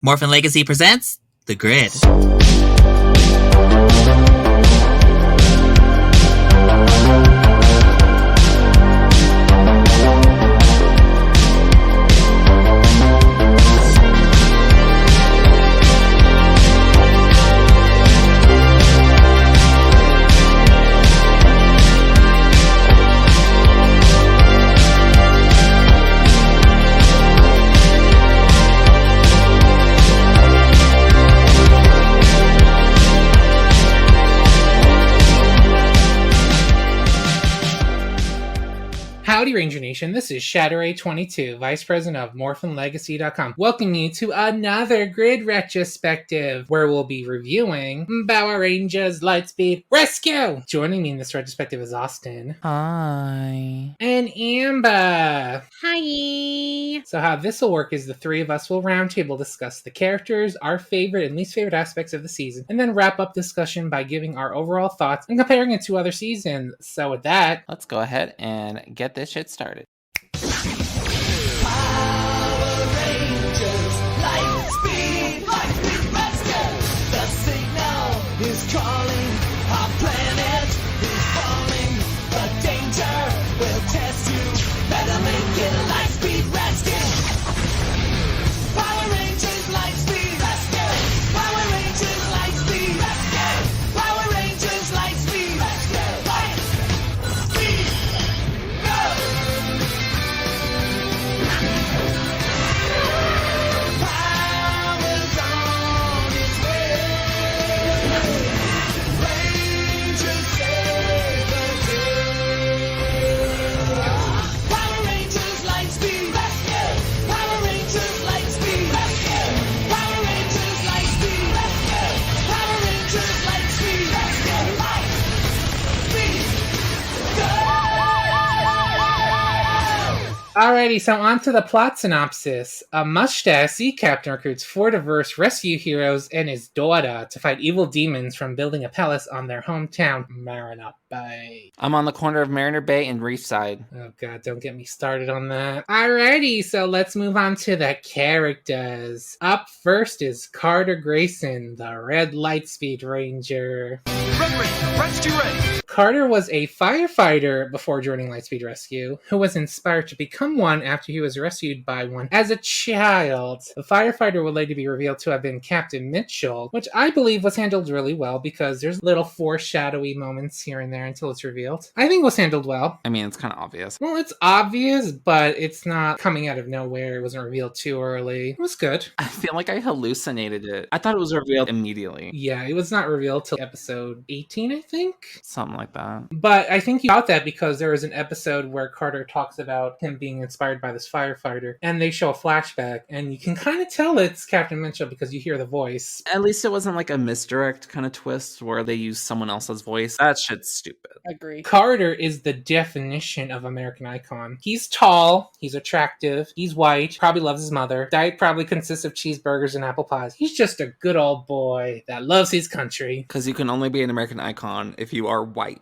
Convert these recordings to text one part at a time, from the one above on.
Morphin Legacy presents The Grid. Howdy Ranger Nation, this is Shadow22, Vice President of MorphinLegacy.com, welcoming you to another Grid Retrospective, where we'll be reviewing Power Rangers Lightspeed Rescue! Joining me in this retrospective is Austin. Hi. And Amber. Hi. So how this will work is the three of us will roundtable discuss the characters, our favorite and least favorite aspects of the season, and then wrap up discussion by giving our overall thoughts and comparing it to other seasons. So with that, Let's go ahead and get this shit started. Power Rangers, Lightspeed, Lightspeed Rescue. The signal is calling, our planet is falling. The danger will test you. Better make it Lightspeed Rescue. Power Rangers, Lightspeed Rescue. Power Rangers, Lightspeed Rescue. Power Rangers, Lightspeed Rescue. Lightspeed, go! Power's on its way. Rangers save the day. Power Rangers Lightspeed Rescue. Power Rangers Lightspeed Rescue. Power Rangers Lightspeed Rescue. Power Rangers Lightspeed Rescue. Lightspeed, go! alrighty, so on to the plot synopsis. A mustache sea captain recruits 4 diverse rescue heroes and his daughter to fight evil demons from building a palace on their hometown, Mariner Bay. I'm on the corner of Mariner Bay and Reefside. Oh god, don't get me started on that. Alrighty, so let's move on to the characters. Up first is Carter Grayson, the Red Lightspeed Ranger. Red Ranger, rescue ready. Carter was a firefighter before joining Lightspeed Rescue, who was inspired to become one after he was rescued by one as a child. The firefighter would later be revealed to have been Captain Mitchell, which I believe was handled really well because there's little foreshadowy moments here and there until it's revealed. I think it was handled well. I mean, it's kind of obvious. Well, it's obvious, but it's not coming out of nowhere. It wasn't revealed too early. It was good. I feel like I hallucinated it. I thought it was revealed immediately. Yeah, it was not revealed till episode 18, I think. Something like that. But I think you got that because there was an episode where Carter talks about him being inspired by this firefighter, and they show a flashback, and you can kind of tell it's Captain Mitchell because you hear the voice. At least it wasn't like a misdirect kind of twist where they use someone else's voice. That shit's stupid. Agree. Carter is the definition of American icon. He's tall, he's attractive, he's white, probably loves his mother. Diet probably consists of cheeseburgers and apple pies. He's just a good old boy that loves his country. Because you can only be an American icon if you are white.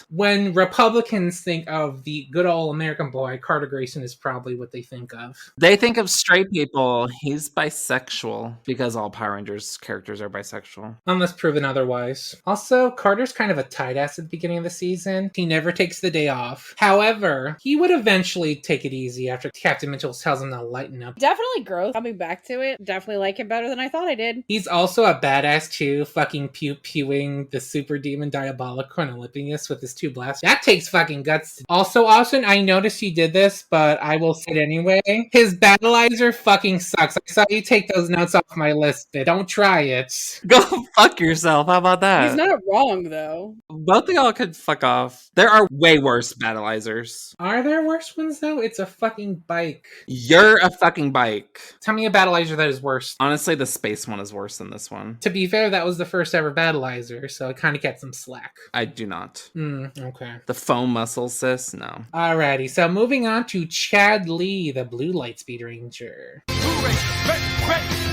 When Republicans think of the good old American boy, Carter Grayson is probably what they think of. They think of straight people. He's bisexual because all Power Rangers characters are bisexual. Unless proven otherwise. Also, Carter's kind of a tight ass at the beginning of the season. He never takes the day off. However, he would eventually take it easy after Captain Mitchell tells him to lighten up. Definitely growth. Coming back to it, definitely like him better than I thought I did. He's also a badass too, fucking pew-pewing the super demon Diabolic Chronolipinus with his 2 blasts. That takes fucking guts. Also, Austin, I noticed you did this, but I will say it anyway. His battleizer fucking sucks. I saw you take those notes off my list, but don't try it. Go fuck yourself. How about that? He's not wrong, though. Both of y'all could fuck off. There are way worse battleizers. Are there worse ones though? It's a fucking bike. You're a fucking bike. Tell me a battleizer that is worse. Honestly, the space one is worse than this one. To be fair, that was the first ever battleizer, so it kind of gets some slack. I do not. Okay. The foam muscle, sis? No. Alrighty, so moving on to Chad Lee, the Blue Lightspeed Ranger.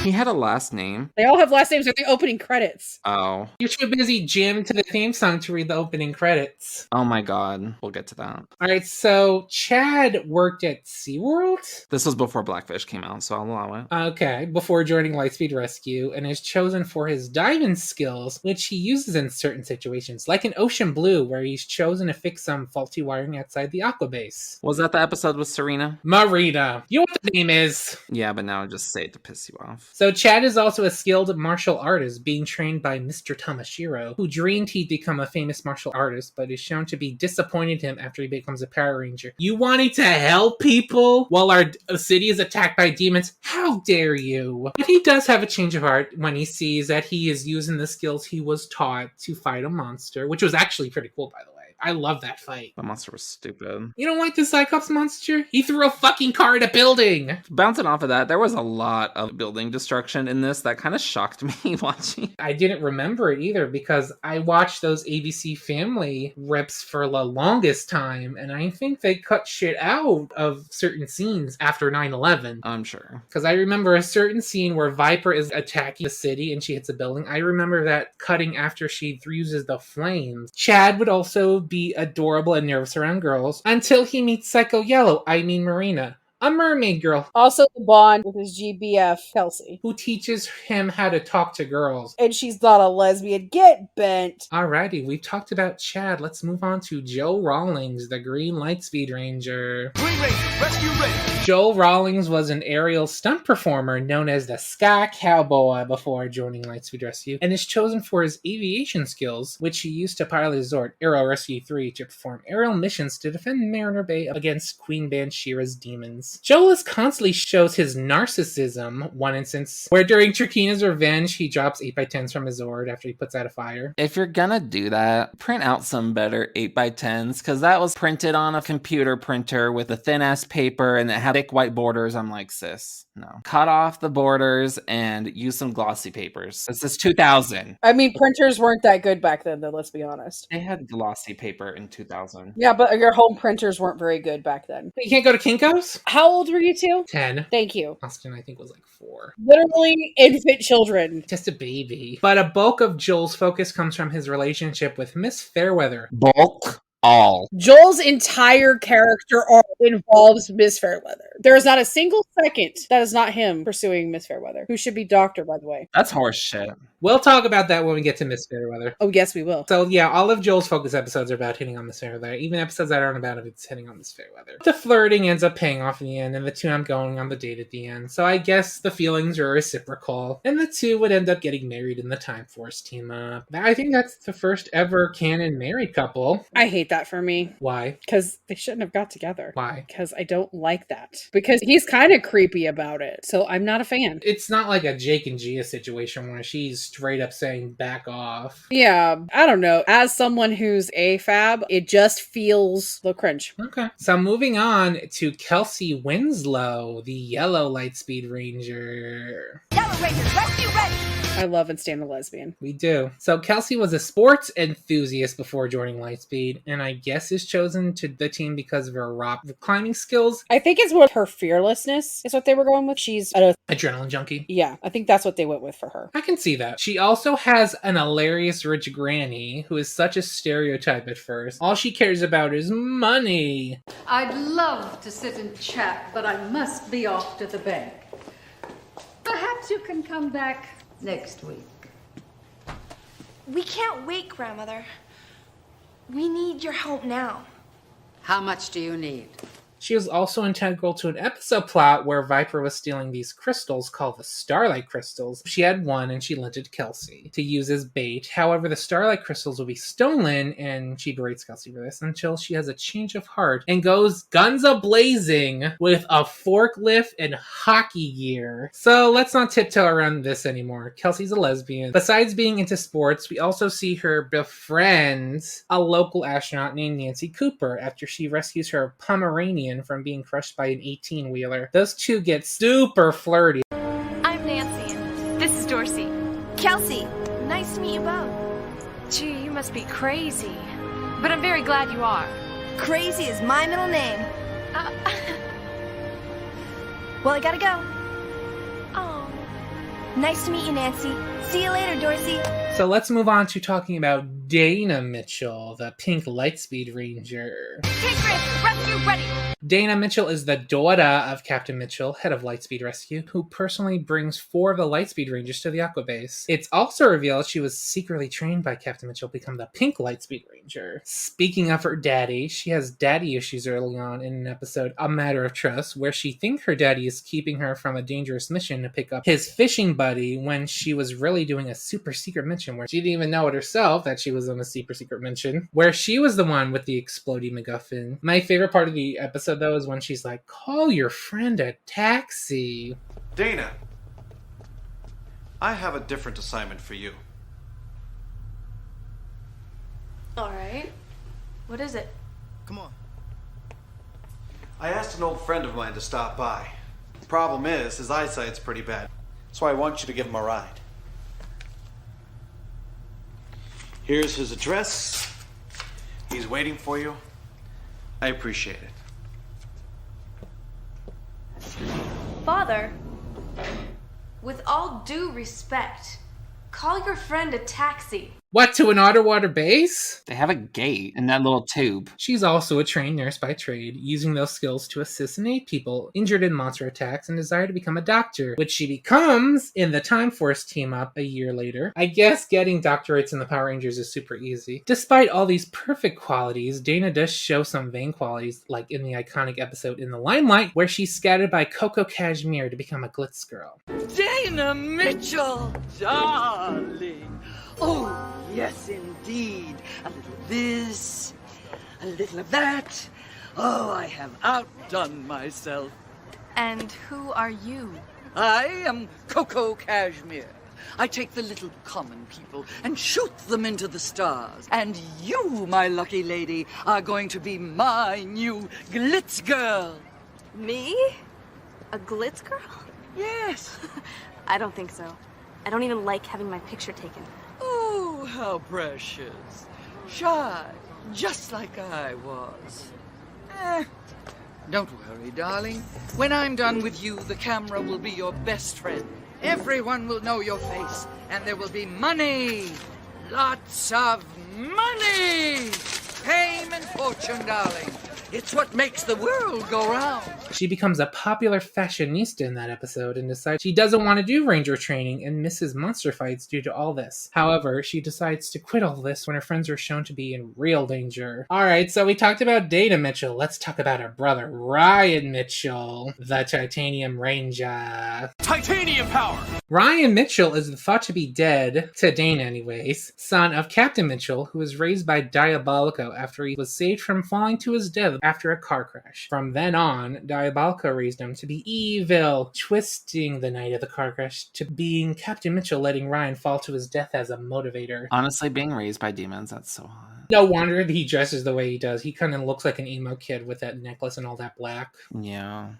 He had a last name. They all have last names at the opening credits. Oh. You're too busy jamming to the theme song to read the opening credits. Oh my god. We'll get to that. Alright, so Chad worked at SeaWorld? This was before Blackfish came out, so I'll allow it. Okay, before joining Lightspeed Rescue, and is chosen for his diving skills, which he uses in certain situations, like in Ocean Blue, where he's chosen to fix some faulty wiring outside the Aqua Base. Was that the episode with Serena? Marina. You know what the name is? Yeah, but now I just say it to piss you off. So Chad is also a skilled martial artist, being trained by Mr. Tamashiro, who dreamed he'd become a famous martial artist, but is shown to be disappointed him after he becomes a Power Ranger. You wanting to help people while our city is attacked by demons? How dare you? But he does have a change of heart when he sees that he is using the skills he was taught to fight a monster, which was actually pretty cool, by the way. I love that fight. The monster was stupid. You don't like the Cyclops monster? He threw a fucking car at a building! Bouncing off of that, there was a lot of building destruction in this that kind of shocked me watching. I didn't remember it either because I watched those ABC Family rips for the longest time, and I think they cut shit out of certain scenes after 9/11. I'm sure. Because I remember a certain scene where Viper is attacking the city and she hits a building. I remember that cutting after she uses the flames. Chad would also be adorable and nervous around girls until he meets Psycho Yellow, Marina, a mermaid girl Also, the bond with his GBF, Kelsey. who teaches him how to talk to girls. And she's not a lesbian. Get bent. Alrighty, we've talked about Chad. Let's move on to Joe Rawlings, the Green Lightspeed Ranger. Green Ranger, rescue ready. Joe Rawlings was an aerial stunt performer known as the Sky Cowboy before joining Lightspeed Rescue, and is chosen for his aviation skills, which he used to pilot his Zord, Aero Rescue 3, to perform aerial missions to defend Mariner Bay against Queen Banshira's demons. Jolas constantly shows his narcissism, one instance where during Trakina's revenge, he drops 8x10s from his Zord after he puts out a fire. If you're gonna do that, print out some better 8x10s, because that was printed on a computer printer with a thin-ass paper and it had thick white borders. I'm like, sis, no. Cut off the borders and use some glossy papers. This is 2000. I mean, printers weren't that good back then, though, let's be honest. They had glossy paper in 2000. Yeah, but your home printers weren't very good back then. You can't go to Kinko's? How old were you two? 10. Thank you. Austin, I think, was like 4. Literally infant children. Just a baby. But a bulk of Joel's focus comes from his relationship with Miss Fairweather. Bulk all. Joel's entire character arc involves Miss Fairweather. There is not a single second that is not him pursuing Miss Fairweather, who should be Doctor, by the way. That's horse shit. We'll talk about that when we get to Miss Fairweather. Oh, yes, we will. So yeah, all of Joel's focus episodes are about hitting on Miss Fairweather. Even episodes that aren't about it, it's hitting on Miss Fairweather. The flirting ends up paying off in the end, and the two end up going on the date at the end. So I guess the feelings are reciprocal, and the two would end up getting married in the Time Force team up. I think that's the first ever canon married couple. I hate that for me. Why? Because they shouldn't have got together. Why? Because I don't like that. Because he's kind of creepy about it. So I'm not a fan. It's not like a Jake and Gia situation where she's straight up saying back off. Yeah, I don't know. As someone who's AFAB, it just feels a little cringe. Okay. So moving on to Kelsey Winslow, the Yellow Lightspeed Ranger. Yellow Ranger, rescue ready. I love and stand a lesbian. We do. So Kelsey was a sports enthusiast before joining Lightspeed, and I guess is chosen to the team because of her rock climbing skills. I think it's more her fearlessness is what they were going with. She's a Adrenaline junkie. yeah, I think that's what they went with for her. I can see that. She also has an hilarious rich granny who is such a stereotype at first. All she cares about is money. I'd love to sit and chat, but I must be off to the bank. Perhaps you can come back next week. We can't wait, Grandmother. We need your help now. How much do you need? She was also integral to an episode plot where Viper was stealing these crystals called the Starlight Crystals. She had one and she lent it to Kelsey to use as bait. However, the Starlight Crystals will be stolen and she berates Kelsey for this until she has a change of heart and goes guns a-blazing with a forklift and hockey gear. So let's not tiptoe around this anymore. Kelsey's a lesbian. Besides being into sports, we also see her befriend a local astronaut named Nancy Cooper after she rescues her Pomeranian from being crushed by an 18-wheeler. Those two get super flirty. I'm Nancy, and this is Dorsey. Kelsey, nice to meet you both. Gee, you must be crazy. But I'm very glad you are. Crazy is my middle name. Well, I gotta go. Nice to meet you, Nancy. See you later, Dorsey. So let's move on to talking about Dana Mitchell, the pink Lightspeed Ranger. Tigress, rescue ready. Dana Mitchell is the daughter of Captain Mitchell, head of Lightspeed Rescue, who personally brings 4 of the Lightspeed Rangers to the Aqua Base. It's also revealed she was secretly trained by Captain Mitchell to become the pink Lightspeed Ranger. Speaking of her daddy, she has daddy issues early on in an episode, A Matter of Trust, where she thinks her daddy is keeping her from a dangerous mission to pick up his fishing buddy when she was really doing a super secret mission where she didn't even know it herself that she was on a super secret mission, where she was the one with the exploding MacGuffin. My favorite part of the episode, though, is when she's like, call your friend a taxi. Dana, I have a different assignment for you. Alright. What is it? Come on. I asked an old friend of mine to stop by. The problem is, his eyesight's pretty bad. So I want you to give him a ride. Here's his address. He's waiting for you. I appreciate it. Father, with all due respect, call your friend a taxi. What, to an underwater base? They have a gate in that little tube. She's also a trained nurse by trade, using those skills to assist and aid people injured in monster attacks and desire to become a doctor, which she becomes in the Time Force team-up a year later. I guess getting doctorates in the Power Rangers is super easy. Despite all these perfect qualities, Dana does show some vain qualities, like in the iconic episode In the Limelight, where she's scattered by Coco Cashmere to become a glitz girl. Dana Mitchell, darling. Oh, yes, indeed. A little this, a little of that. Oh, I have outdone myself. And who are you? I am Coco Cashmere. I take the little common people and shoot them into the stars. And you, my lucky lady, are going to be my new glitz girl. Me? A glitz girl? Yes. I don't think so. I don't even like having my picture taken. Oh, how precious. Shy, just like I was. Don't worry, darling. When I'm done with you, the camera will be your best friend. Everyone will know your face, and there will be money. Lots of money. Fame and fortune, darling. It's what makes the world go round. She becomes a popular fashionista in that episode and decides she doesn't want to do ranger training and misses monster fights due to all this. However, she decides to quit all this when her friends are shown to be in real danger. Alright, so we talked about Dana Mitchell. Let's talk about her brother, Ryan Mitchell, the Titanium Ranger. Titanium power! Ryan Mitchell is thought to be dead, to Dana anyways, son of Captain Mitchell, who was raised by Diabolico after he was saved from falling to his death after a car crash. From then on, Diabolico raised him to be evil, twisting the night of the car crash to being Captain Mitchell, letting Ryan fall to his death as a motivator. Honestly, being raised by demons, that's so hot. No wonder he dresses the way he does. He kind of looks like an emo kid with that necklace and all that black. Yeah.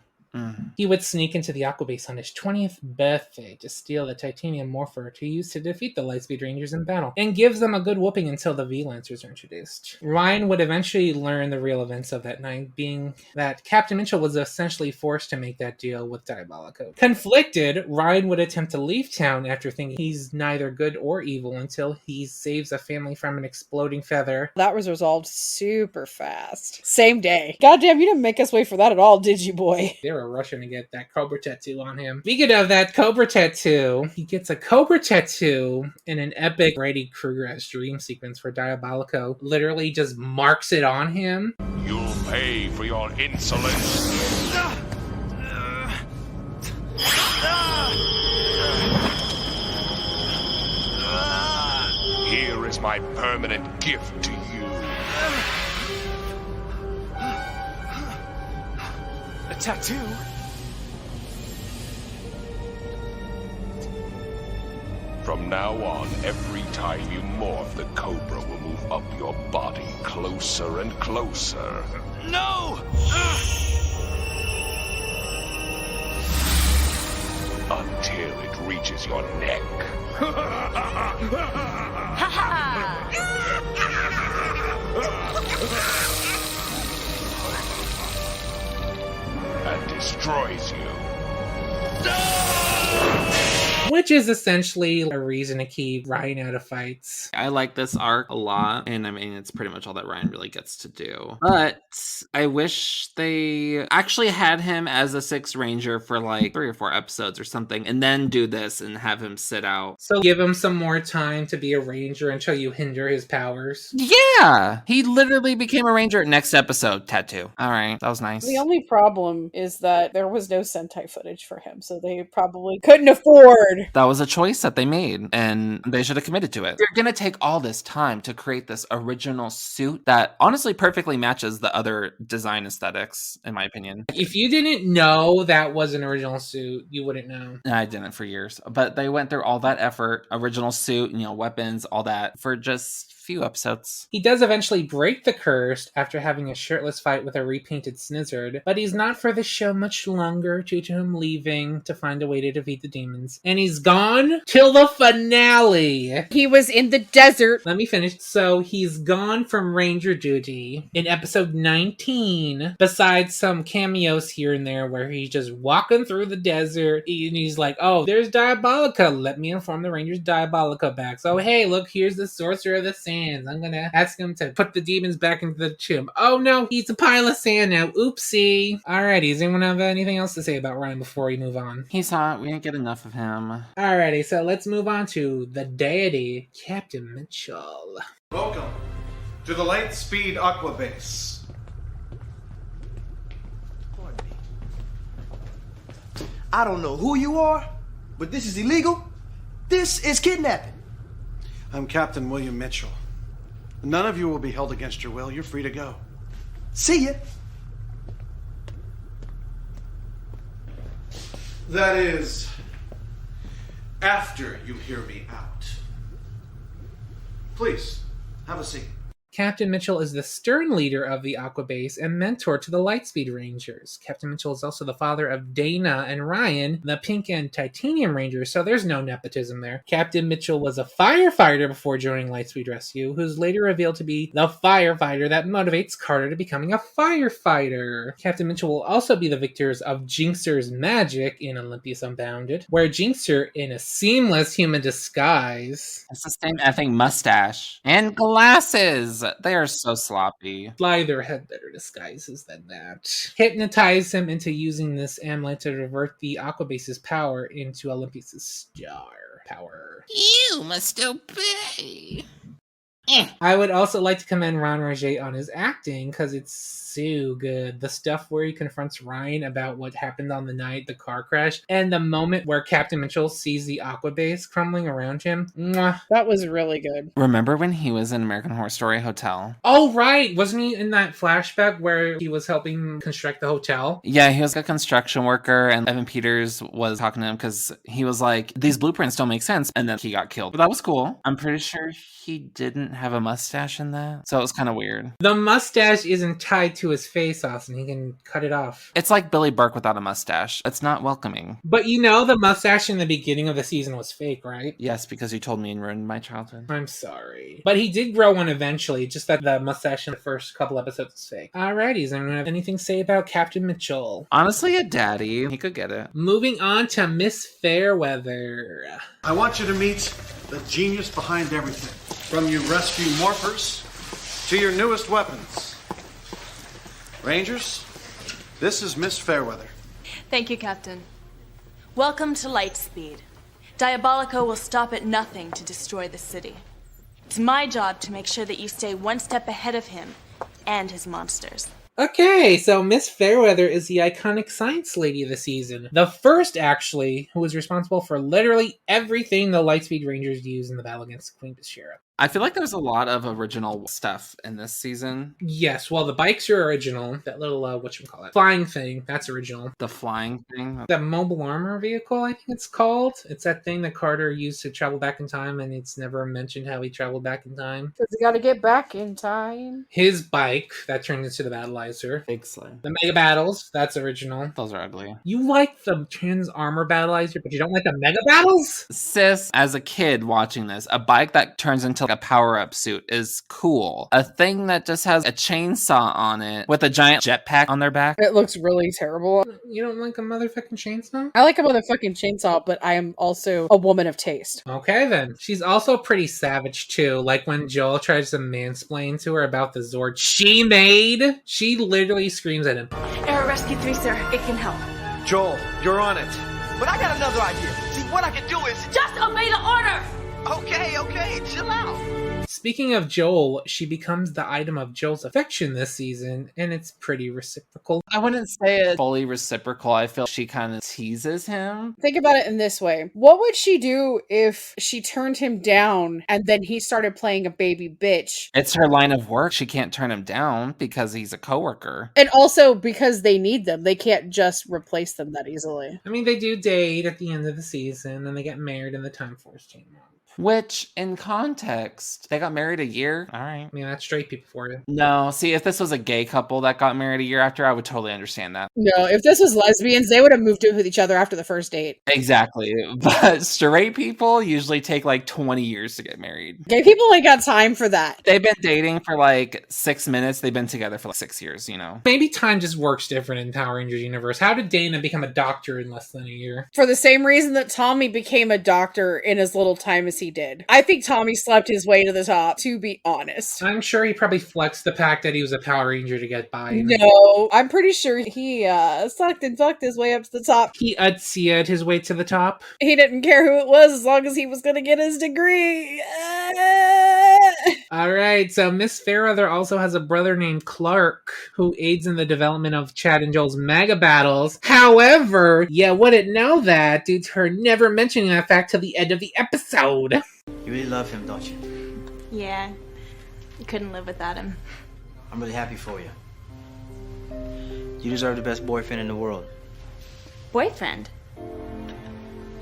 He would sneak into the Aqua Base on his 20th birthday to steal the Titanium Morpher to use to defeat the Lightspeed Rangers in battle, and gives them a good whooping until the V-Lancers are introduced. Ryan would eventually learn the real events of that night, being that Captain Mitchell was essentially forced to make that deal with Diabolico. Conflicted, Ryan would attempt to leave town after thinking he's neither good or evil until he saves a family from an exploding feather. That was resolved super fast. Same day. Goddamn, you didn't make us wait for that at all, did you, boy? They were rushing to get that Cobra tattoo on him. Speaking of that Cobra tattoo, he gets a Cobra tattoo in an epic Freddy Krueger-esque dream sequence where Diabolico literally just marks it on him. You'll pay for your insolence. Here is my permanent gift to you. A tattoo? From now on, every time you morph, the Cobra will move up your body closer and closer. No! Until it reaches your neck. And destroys you. which is essentially a reason to keep Ryan out of fights. I like this arc a lot, and I mean, it's pretty much all that Ryan really gets to do. But I wish they actually had him as a 6th Ranger for like 3 or 4 episodes or something, and then do this and have him sit out. So give him some more time to be a Ranger until you hinder his powers. Yeah! He literally became a Ranger next episode, tattoo. Alright, that was nice. The only problem is that there was no Sentai footage for him, so they probably couldn't afford. That was a choice that they made, and they should have committed to it. They're gonna take all this time to create this original suit that honestly perfectly matches the other design aesthetics, in my opinion. If you didn't know that was an original suit, you wouldn't know. I didn't for years, but they went through all that effort, original suit, weapons, all that, for just few episodes. He does eventually break the curse after having a shirtless fight with a repainted Snizzard, but he's not for the show much longer due to him leaving to find a way to defeat the demons. And he's gone till the finale. He was in the desert. Let me finish. So he's gone from Ranger duty in episode 19, besides some cameos here and there where he's just walking through the desert and he's like, oh, there's Diabolica. Let me inform the Rangers Diabolica back. So hey, look, here's the Sorcerer of the Sands. I'm gonna ask him to put the demons back into the tomb. Oh no, he's a pile of sand now. Oopsie. Alrighty, does anyone have anything else to say about Ryan before we move on? He's hot. We didn't get enough of him. Alrighty, so let's move on to the deity, Captain Mitchell. Welcome to the Lightspeed Aqua Base. I don't know who you are, but this is illegal. This is kidnapping. I'm Captain William Mitchell. None of you will be held against your will. You're free to go. See ya. That is, after you hear me out. Please, have a seat. Captain Mitchell is the stern leader of the Aqua Base and mentor to the Lightspeed Rangers. Captain Mitchell is also the father of Dana and Ryan, the Pink and Titanium Rangers, so there's no nepotism there. Captain Mitchell was a firefighter before joining Lightspeed Rescue, who's later revealed to be the firefighter that motivates Carter to becoming a firefighter. Captain Mitchell will also be the victors of Jinxer's magic in Olympus Unbounded, where Jinxer, in a seamless human disguise... It's the same effing mustache. And glasses! They are so sloppy. Slyther had better disguises than that. Hypnotize him into using this amulet to revert the Aquabase's power into Olympus's star power. You must obey. I would also like to commend Ron Roget on his acting because it's so good. The stuff where he confronts Ryan about what happened on the night, the car crash, and the moment where Captain Mitchell sees the Aqua Base crumbling around him. Mwah. That was really good. Remember when he was in American Horror Story Hotel? Oh, right. Wasn't he in that flashback where he was helping construct the hotel? Yeah, he was a construction worker, and Evan Peters was talking to him because he was like, these blueprints don't make sense, and then he got killed. But that was cool. I'm pretty sure he didn't have a mustache in that, so it was kind of weird. The mustache isn't tied to his face, Austin. He can cut it off. It's like Billy Burke without a mustache. It's not welcoming. But you know the mustache in the beginning of the season was fake, right? Yes, because you told me and ruined my childhood. I'm sorry. But he did grow one eventually, just that the mustache in the first couple episodes was fake. Alrighty, does anyone have anything to say about Captain Mitchell? Honestly, a daddy. He could get it. Moving on to Miss Fairweather. I want you to meet the genius behind everything. From your rescue morphers to your newest weapons. Rangers, this is Miss Fairweather. Thank you, Captain. Welcome to Lightspeed. Diabolico will stop at nothing to destroy the city. It's my job to make sure that you stay one step ahead of him and his monsters. Okay, so Miss Fairweather is the iconic science lady of the season. The first, actually, who was responsible for literally everything the Lightspeed Rangers use in the battle against Queen Bashira. I feel like there's a lot of original stuff in this season. Yes, well, the bikes are original. That little, whatchamacallit, flying thing, that's original. The flying thing? The mobile armor vehicle, I think it's called. It's that thing that Carter used to travel back in time, and it's never mentioned how he traveled back in time. Because he got to get back in time. His bike, that turned into the battle Battleizer. Big slay. The Mega Battles, that's original. Those are ugly. You like the Trans Armor Battleizer, but you don't like the Mega Battles? Sis, as a kid watching this, a bike that turns into like a power-up suit is cool. A thing that just has a chainsaw on it with a giant jetpack on their back. It looks really terrible. You don't like a motherfucking chainsaw? I like a motherfucking chainsaw, but I am also a woman of taste. Okay then. She's also pretty savage too. Like when Joel tries to mansplain to her about the Zord she made, she literally screams at him. Air Rescue 3, sir. It can help. Joel, you're on it. But I got another idea. See, what I can do is... Just obey the order! Okay, chill out. Speaking of Joel, she becomes the item of Joel's affection this season, and it's pretty reciprocal. I wouldn't say it's fully reciprocal. I feel she kind of teases him. Think about it in this way. What would she do if she turned him down and then he started playing a baby bitch? It's her line of work. She can't turn him down because he's a coworker. And also because they need them. They can't just replace them that easily. I mean, they do date at the end of the season, and they get married in the Time Force chain. Which, in context, they got married a year. All right. I mean, that's straight people for you. No, see, if this was a gay couple that got married a year after, I would totally understand that. No, if this was lesbians, they would have moved in with each other after the first date. Exactly. But straight people usually take like 20 years to get married. Gay people ain't got time for that. They've been dating for like 6 minutes. They've been together for like 6 years, you know? Maybe time just works different in Power Rangers universe. How did Dana become a doctor in less than a year? For the same reason that Tommy became a doctor in as little time as he did. I think Tommy slept his way to the top, to be honest. I'm sure he probably flexed the fact that he was a Power Ranger to get by. No, I'm pretty sure he sucked and fucked his way up to the top. He Utzia'd his way to the top. He didn't care who it was as long as he was going to get his degree. Alright, so Miss Fairweather also has a brother named Clark who aids in the development of Chad and Joel's Mega Battles. However, you wouldn't know that due to her never mentioning that fact till the end of the episode. You really love him, don't you? Yeah. You couldn't live without him. I'm really happy for you. You deserve the best boyfriend in the world. Boyfriend?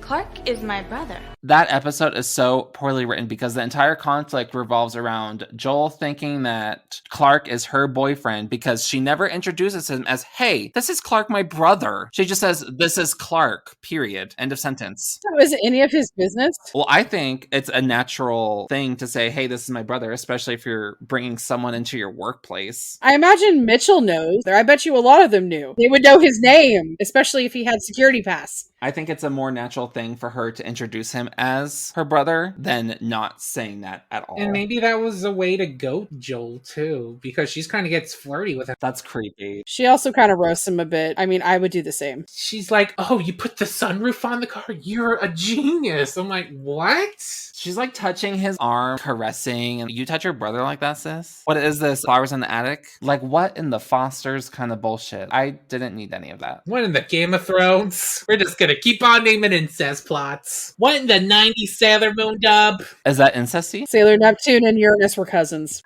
Clark is my brother. That episode is so poorly written because the entire conflict revolves around Joel thinking that Clark is her boyfriend because she never introduces him as, hey, this is Clark, my brother. She just says, this is Clark, period. End of sentence. So is it any of his business? Well, I think it's a natural thing to say, hey, this is my brother, especially if you're bringing someone into your workplace. I imagine Mitchell knows. I bet you a lot of them knew. They would know his name, especially if he had security pass. I think it's a more natural thing for her to introduce him as her brother than not saying that at all. And maybe that was a way to goat Joel too, because she's kind of gets flirty with him. That's creepy. She also kind of roasts him a bit. I mean, I would do the same. She's like, oh, you put the sunroof on the car? You're a genius. I'm like, what? She's like touching his arm, caressing, and you touch your brother like that, sis? What is this? Flowers in the attic? Like, what in the Fosters kind of bullshit? I didn't need any of that. What in the Game of Thrones? We're just gonna keep on naming incest plots. What in the 90s Sailor Moon dub? Is that incesty? Sailor Neptune and Uranus were cousins.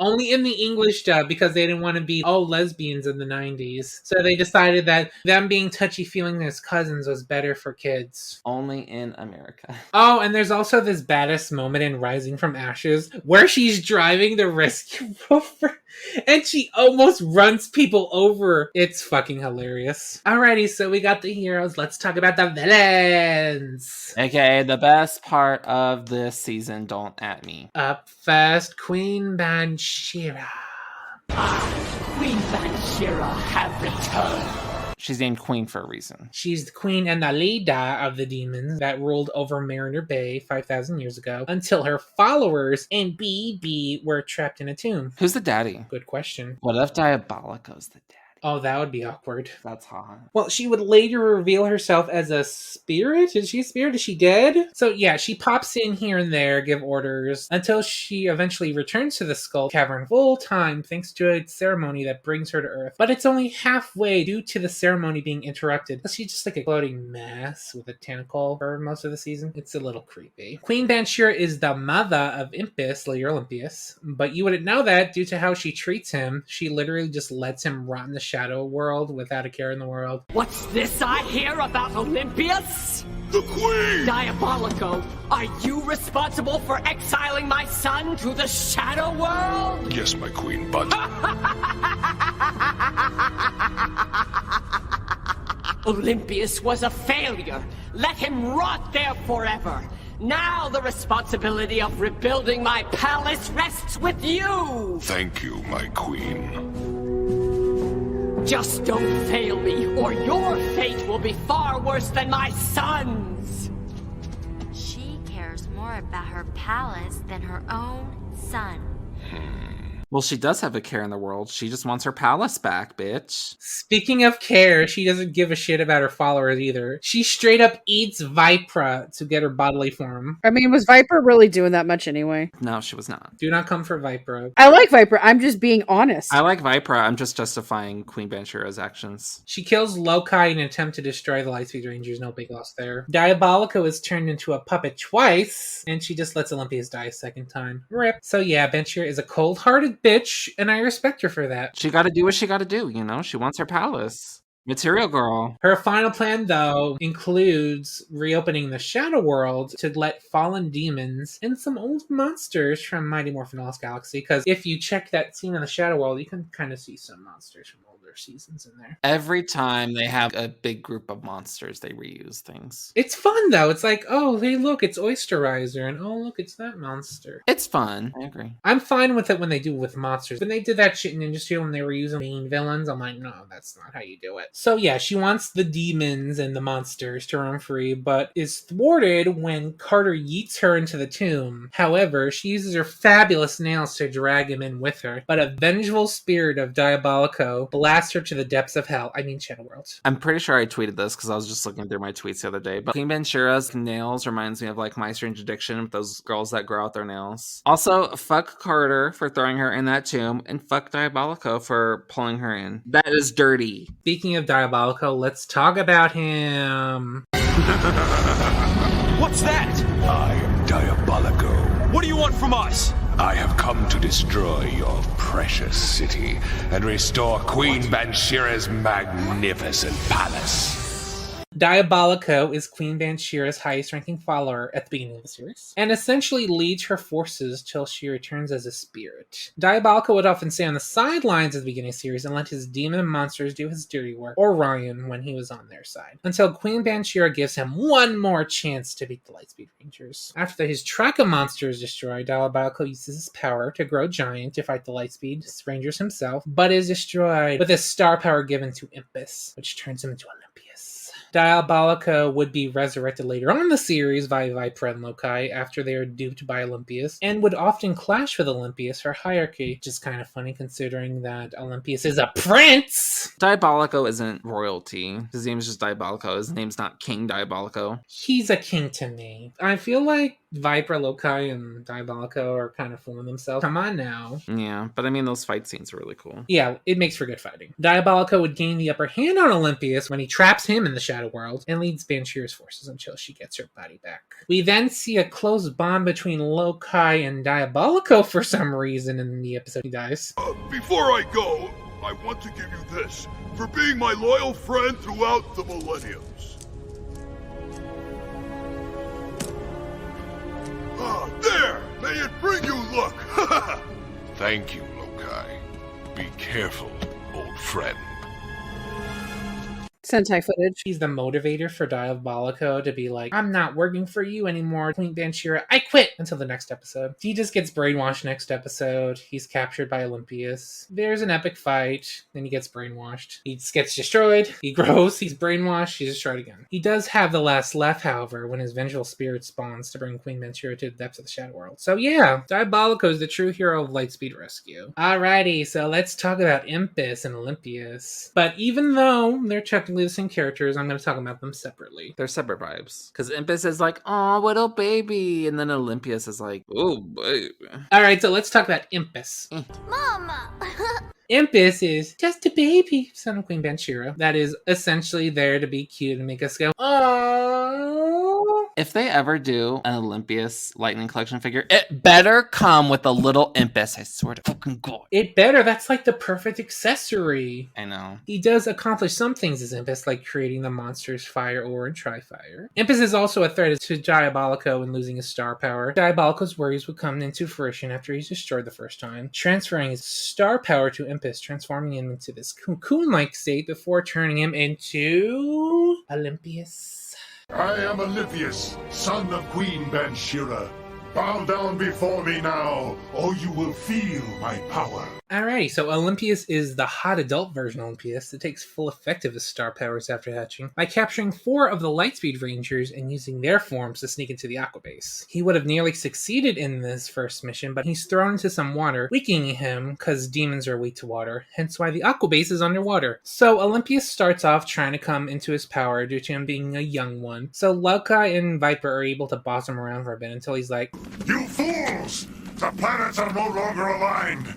Only in the English dub because they didn't want to be lesbians in the 90s. So they decided that them being touchy-feeling as cousins was better for kids. Only in America. Oh, and there's also this badass moment in Rising from Ashes where she's driving the rescue rover and she almost runs people over. It's fucking hilarious. Alrighty, so we got the heroes. Let's talk about the villains. Okay, the best part of this season, don't at me. Up first, Queen Banshira. Queen Banshira have returned. She's named Queen for a reason. She's the queen and the leader of the demons that ruled over Mariner Bay 5,000 years ago until her followers and BB were trapped in a tomb. Who's the daddy? Good question. What if Diabolico's the daddy? Oh, that would be awkward. That's hot. Well, she would later reveal herself as a spirit. Is she a spirit? Is she dead? So yeah, she pops in here and there, give orders, until she eventually returns to the Skull Cavern full time thanks to a ceremony that brings her to Earth. But it's only halfway due to the ceremony being interrupted. She's just like a floating mass with a tentacle for most of the season. It's a little creepy. Queen Banshira is the mother of Impus, Lady Olympius, but you wouldn't know that due to how she treats him. She literally just lets him rot in the shadow world without a care in the world. What's this I hear about Olympius? The Queen! Diabolico, are you responsible for exiling my son to the Shadow World? Yes, my queen, but... Olympius was a failure. Let him rot there forever. Now the responsibility of rebuilding my palace rests with you. Thank you, my queen. Just don't fail me, or your fate will be far worse than my son's. She cares more about her palace than her own son. Well, she does have a care in the world. She just wants her palace back, bitch. Speaking of care, she doesn't give a shit about her followers either. She straight up eats Vipra to get her bodily form. I mean, was Viper really doing that much anyway? No, she was not. Do not come for Vipra. I like Viper. I'm just being honest. I like Vipra. I'm just justifying Queen Banshira's actions. She kills Lokai in an attempt to destroy the Lightspeed Rangers. No big loss there. Diabolico is turned into a puppet twice, and she just lets Olympias die a second time. Rip. So yeah, Banshira is a cold-hearted bitch, and I respect her for that. She gotta do what she gotta do, you know? She wants her palace. Material girl. Her final plan, though, includes reopening the Shadow World to let fallen demons and some old monsters from Mighty Morphin Lost Galaxy, because if you check that scene in the Shadow World, you can kind of see some monsters from older seasons in there. Every time they have a big group of monsters, they reuse things. It's fun, though. It's like, oh, hey, look, it's Oysterizer, and oh, look, it's that monster. It's fun. I agree. I'm fine with it when they do it with monsters. When they did that shit in Ninja Steel when they were using main villains, I'm like, no, that's not how you do it. So yeah, she wants the demons and the monsters to run free, but is thwarted when Carter yeets her into the tomb. However, she uses her fabulous nails to drag him in with her, but a vengeful spirit of Diabolico blasts her to the depths of hell. I mean, Shadow World. I'm pretty sure I tweeted this because I was just looking through my tweets the other day, but Queen Banshira's nails reminds me of like My Strange Addiction with those girls that grow out their nails. Also, fuck Carter for throwing her in that tomb, and fuck Diabolico for pulling her in. That is dirty. Speaking of Diabolico, let's talk about him. What's that? I am Diabolico. What do you want from us? I have come to destroy your precious city and restore Queen Banshira's magnificent palace. Diabolico is Queen Banshira's highest-ranking follower at the beginning of the series, and essentially leads her forces till she returns as a spirit. Diabolico would often stay on the sidelines at the beginning of the series and let his demon and monsters do his dirty work, or Ryan when he was on their side, until Queen Banshira gives him one more chance to beat the Lightspeed Rangers. After his track of monsters is destroyed, Diabolico uses his power to grow giant to fight the Lightspeed Rangers himself, but is destroyed with his star power given to Impus, which turns him into Olympius. Diabolico would be resurrected later on in the series via Vipra and Lokai after they are duped by Olympius, and would often clash with Olympius for hierarchy, which is kind of funny considering that Olympius is a prince! Diabolico isn't royalty. His name is just Diabolico. His name's not King Diabolico. He's a king to me. I feel like Vipra, Lokai, and Diabolico are kind of fooling themselves. Come on now. Yeah, but I mean, those fight scenes are really cool. Yeah, it makes for good fighting. Diabolico would gain the upper hand on Olympius when he traps him in the Shadow World and leads Banshira's forces until she gets her body back. We then see a close bond between Lokai and Diabolico for some reason in the episode he dies. Before I go, I want to give you this for being my loyal friend throughout the millenniums. Ah, there! May it bring you luck! Thank you, Lokai. Be careful, old friend. Sentai footage. He's the motivator for Diabolico to be like, I'm not working for you anymore, Queen Banshira, I quit! Until the next episode. He just gets brainwashed next episode. He's captured by Olympius. There's an epic fight. Then he gets brainwashed. He gets destroyed. He grows. He's brainwashed. He's destroyed again. He does have the last laugh, however, when his vengeful spirit spawns to bring Queen Banshira to the depths of the Shadow World. So yeah, Diabolico is the true hero of Lightspeed Rescue. Alrighty, so let's talk about Impus and Olympius. But even though they're technically the same characters, I'm going to talk about them separately. They're separate vibes. Because Impus is like, oh, little baby. And then Olympius is like, oh, baby. Alright, so let's talk about Impus. Mama! Impus is just a baby son of Queen Banshira that is essentially there to be cute and make us go, oh. If they ever do an Olympius Lightning Collection figure, it better come with a little Impus. I swear to fucking God. It better. That's like the perfect accessory. I know. He does accomplish some things as Impus, like creating the monsters Fire, Ore, and Tri-Fire. Impus is also a threat to Diabolico and losing his star power. Diabolico's worries would come into fruition after he's destroyed the first time, transferring his star power to Impus, transforming him into this cocoon-like state before turning him into Olympius. I am Olympius, son of Queen Banshira. Bow down before me now, or you will feel my power. Alrighty, so Olympius is the hot adult version of Olympius that takes full effect of his star powers after hatching by capturing 4 of the Lightspeed Rangers and using their forms to sneak into the Aqua Base. He would have nearly succeeded in this first mission, but he's thrown into some water, weakening him because demons are weak to water, hence why the Aqua Base is underwater. So Olympius starts off trying to come into his power due to him being a young one. So Lokai and Viper are able to boss him around for a bit until he's like, You fools! The planets are no longer aligned!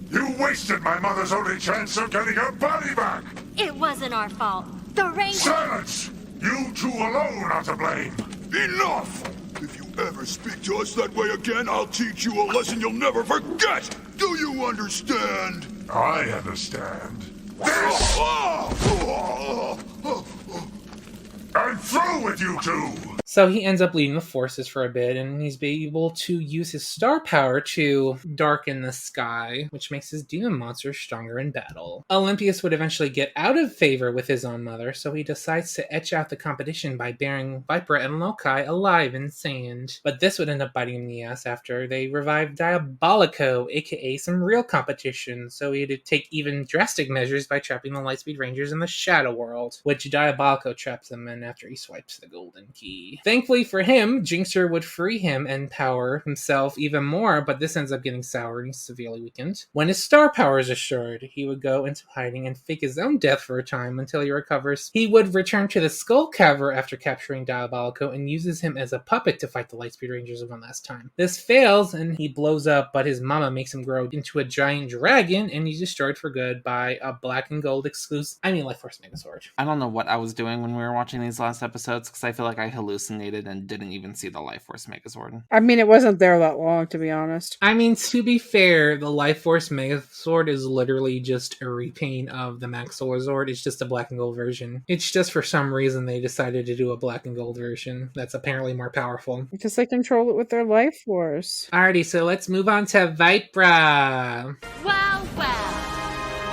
You wasted my mother's only chance of getting her body back! It wasn't our fault. The Rangers... Silence! You two alone are to blame! Enough! If you ever speak to us that way again, I'll teach you a lesson you'll never forget! Do you understand? I understand. This... I'm through with you two! So he ends up leading the forces for a bit, and he's able to use his star power to darken the sky, which makes his demon monsters stronger in battle. Olympius would eventually get out of favor with his own mother, so he decides to etch out the competition by burying Viper and Lokai alive in sand. But this would end up biting him in the ass after they revived Diabolico, aka some real competition, so he had to take even drastic measures by trapping the Lightspeed Rangers in the Shadow World, which Diabolico traps them in after he swipes the golden key. Thankfully for him, Jinxer would free him and power himself even more, but this ends up getting sour and he's severely weakened. When his star power is assured, he would go into hiding and fake his own death for a time until he recovers. He would return to the Skull Cavern after capturing Diabolico and uses him as a puppet to fight the Lightspeed Rangers one last time. This fails and he blows up, but his mama makes him grow into a giant dragon and he's destroyed for good by a black and gold Life Force Megazord. I don't know what I was doing when we were watching these last episodes because I feel like I hallucinated and didn't even see the Life Force Megazord. I mean, it wasn't there that long, to be honest. I mean, to be fair, the Life Force Megazord is literally just a repaint of the Max Solar Zord. It's just a black and gold version. It's just for some reason they decided to do a black and gold version that's apparently more powerful. Because they control it with their Life Force. Alrighty, so let's move on to Vipra. Well,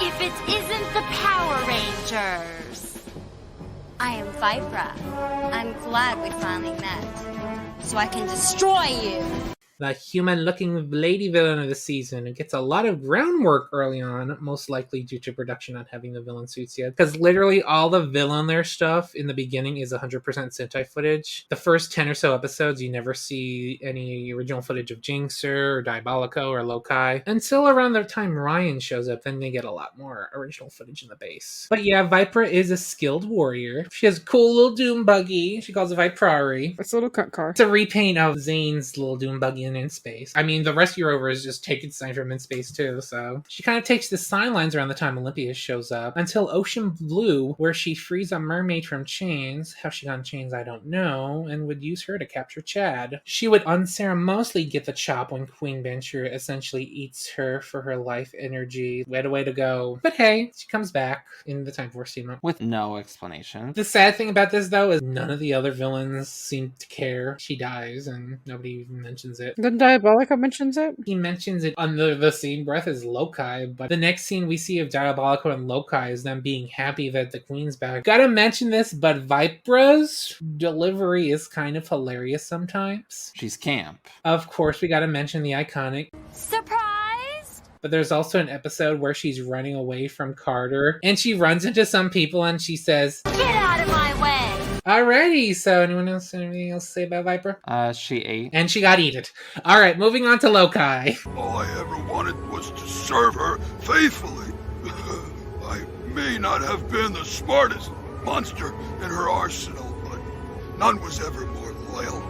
if it isn't the Power Rangers. I am Vipra. I'm glad we finally met, so I can destroy you. The human-looking lady villain of the season. It gets a lot of groundwork early on, most likely due to production not having the villain suits yet. Because literally all the villain there stuff in the beginning is 100% Sentai footage. The first 10 or so episodes, you never see any original footage of Jinxer, or Diabolico, or Lokai. Until around the time Ryan shows up, then they get a lot more original footage in the base. But yeah, Vipra is a skilled warrior. She has a cool little doom buggy. She calls it Viprari. It's a little cunt car. It's a repaint of Zane's little doom buggy in space. I mean, the Rescue Rover is just taking sign from in space too, so she kind of takes the sidelines around the time Olympius shows up until Ocean Blue, where she frees a mermaid from chains. How she got in chains, I don't know, and would use her to capture Chad. She would unceremoniously get the chop when Queen Banshira essentially eats her for her life energy. What a way to go. But hey, she comes back in the Time Force team with no explanation. The sad thing about this though is none of the other villains seem to care. She dies and nobody even mentions it. Then Diabolico mentions it? He mentions it under the same breath as Lokai, but the next scene we see of Diabolico and Lokai is them being happy that the Queen's back. Gotta mention this, but Vipra's delivery is kind of hilarious sometimes. She's camp. Of course, we gotta mention the iconic surprise! But there's also an episode where she's running away from Carter, and she runs into some people and she says, "Get out of my way!" Alrighty, so anyone else, anything else to say about Vipra? She ate. And she got eaten. Alright, moving on to Lokai. All I ever wanted was to serve her faithfully. I may not have been the smartest monster in her arsenal, but none was ever more loyal.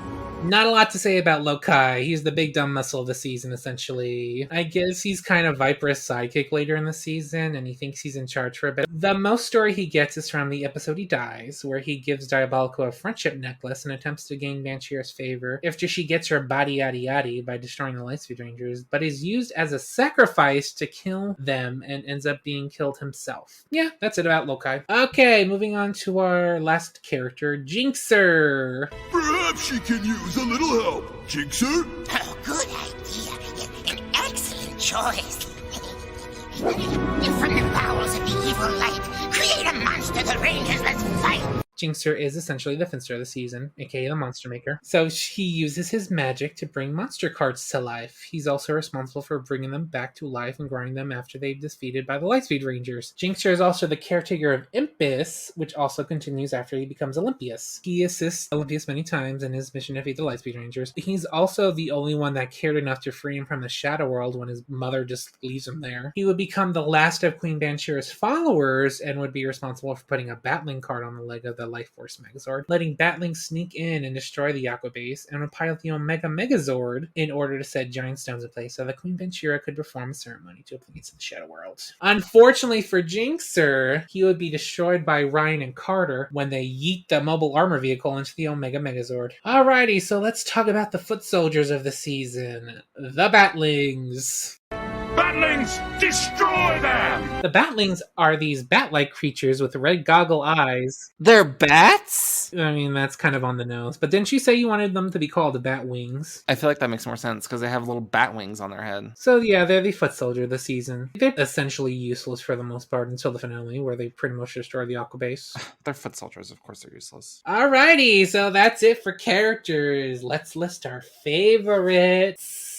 Not a lot to say about Lokai. He's the big dumb muscle of the season, essentially. I guess he's kind of Viper's sidekick later in the season, and he thinks he's in charge for a bit. The most story he gets is from the episode he dies, where he gives Diabolico a friendship necklace and attempts to gain Banshira's favor after she gets her body yaddy yaddy by destroying the Lightspeed Rangers, but is used as a sacrifice to kill them and ends up being killed himself. Yeah, that's it about Lokai. Okay, moving on to our last character, Jinxer. Perhaps she can use a little help. Jinxer? Oh, good idea. An excellent choice. From the bowels of the evil light, create a monster the Rangers must fight. Jinxer is essentially the Finster of the season, aka the Monster Maker. So he uses his magic to bring monster cards to life. He's also responsible for bringing them back to life and growing them after they've defeated by the Lightspeed Rangers. Jinxer is also the caretaker of Impus, which also continues after he becomes Olympius. He assists Olympius many times in his mission to defeat the Lightspeed Rangers. He's also the only one that cared enough to free him from the Shadow World when his mother just leaves him there. He would become the last of Queen Banshira's followers and would be responsible for putting a Batling card on the leg of the Life Force Megazord, letting Batling sneak in and destroy the Yako base, and would pilot the Omega Megazord in order to set giant stones in place so that Queen Banshira could perform a ceremony to appease the Shadow World. Unfortunately for Jinxer, he would be destroyed by Ryan and Carter when they yeet the mobile armor vehicle into the Omega Megazord. Alrighty, so let's talk about the foot soldiers of the season, the Batlings. Batlings, destroy them! The Batlings are these bat-like creatures with red goggle eyes. They're bats? I mean, that's kind of on the nose. But didn't you say you wanted them to be called the Bat Wings? I feel like that makes more sense because they have little bat wings on their head. So yeah, they're the foot soldier of the season. They're essentially useless for the most part until the finale, where they pretty much destroy the Aqua base. They're foot soldiers, of course they're useless. Alrighty, so that's it for characters. Let's list our favorites.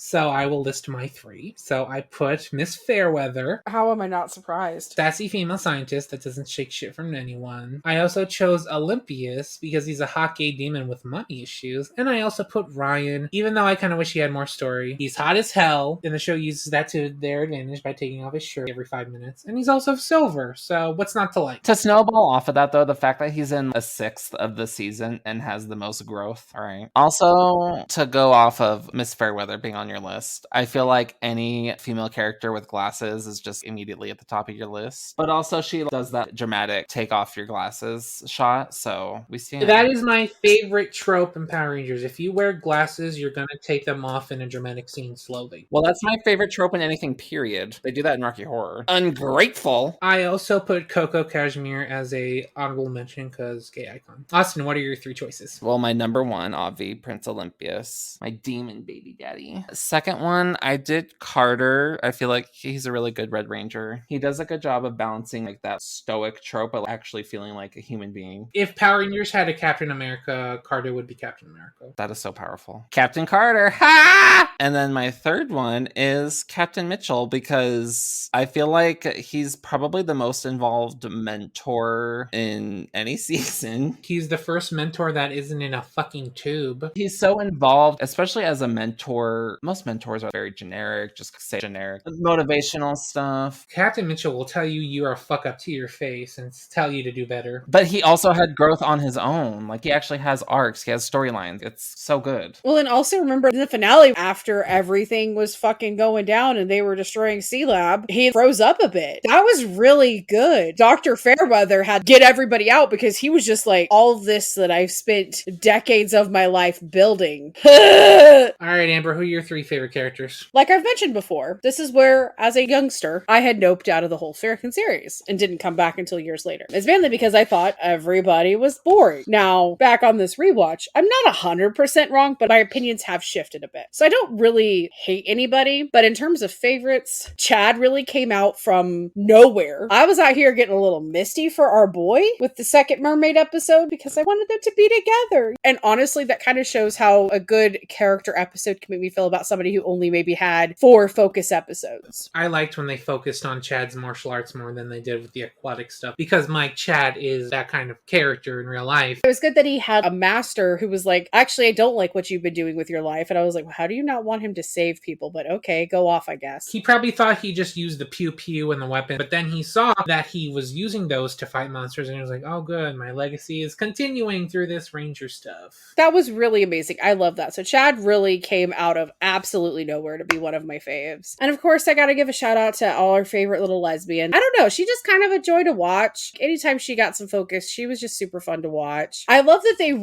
So I will list my 3. So I put Miss Fairweather. How am I not surprised? Sassy female scientist that doesn't shake shit from anyone. I also chose Olympius because he's a hot gay demon with money issues. And I also put Ryan, even though I kind of wish he had more story. He's hot as hell, and the show uses that to their advantage by taking off his shirt every 5 minutes. And he's also silver, so what's not to like? To snowball off of that, though, the fact that he's in a 6th of the season and has the most growth. All right. Also, to go off of Miss Fairweather being on your list, I feel like any female character with glasses is just immediately at the top of your list. But also she does that dramatic take off your glasses shot, so we see that is my favorite trope in Power Rangers. If you wear glasses, you're gonna take them off in a dramatic scene slowly. Well, that's my favorite trope in anything, period. They do that in Rocky Horror. Ungrateful. I also put Coco Cashmere as a honorable mention because gay icon. Austin, what are your 3 choices? Well, my number 1, Avi, Prince Olympius. My demon baby daddy. Second one, I did Carter. I feel like he's a really good Red Ranger. He does a good job of balancing like that stoic trope, but actually feeling like a human being. If Power Rangers had a Captain America, Carter would be Captain America. That is so powerful. Captain Carter. Ha! And then my third one is Captain Mitchell because I feel like he's probably the most involved mentor in any season. He's the first mentor that isn't in a fucking tube. He's so involved, especially as a mentor. Most mentors are very generic, just say generic motivational stuff. Captain Mitchell will tell you you're a fuck up to your face and tell you to do better. But he also had growth on his own. Like, he actually has arcs, he has storylines. It's so good. Well, and also remember in the finale, after everything was fucking going down and they were destroying C-Lab, he froze up a bit. That was really good. Dr. Fairweather had to get everybody out because he was just like, all this that I've spent decades of my life building. Alright, Amber, who are your 3 favorite characters? Like I've mentioned before, this is where, as a youngster, I had noped out of the whole Farrakhan series and didn't come back until years later. It's mainly because I thought everybody was boring. Now, back on this rewatch, I'm not 100% wrong, but my opinions have shifted a bit. So I don't really hate anybody, but in terms of favorites, Chad really came out from nowhere. I was out here getting a little misty for our boy with the second Mermaid episode because I wanted them to be together. And honestly, that kind of shows how a good character episode can make me feel about somebody who only maybe had 4 focus episodes. I liked when they focused on Chad's martial arts more than they did with the aquatic stuff, because Mike Chad is that kind of character in real life. It was good that he had a master who was like, actually, I don't like what you've been doing with your life. And I was like, well, how do you not want him to save people? But okay, go off, I guess. He probably thought he just used the pew-pew and the weapon, but then he saw that he was using those to fight monsters, and he was like, oh good, my legacy is continuing through this ranger stuff. That was really amazing. I love that. So Chad really came out of absolutely nowhere to be one of my faves. And of course, I gotta give a shout out to all our favorite little lesbian. I don't know, she just kind of a joy to watch. Anytime she got some focus, she was just super fun to watch. I love that they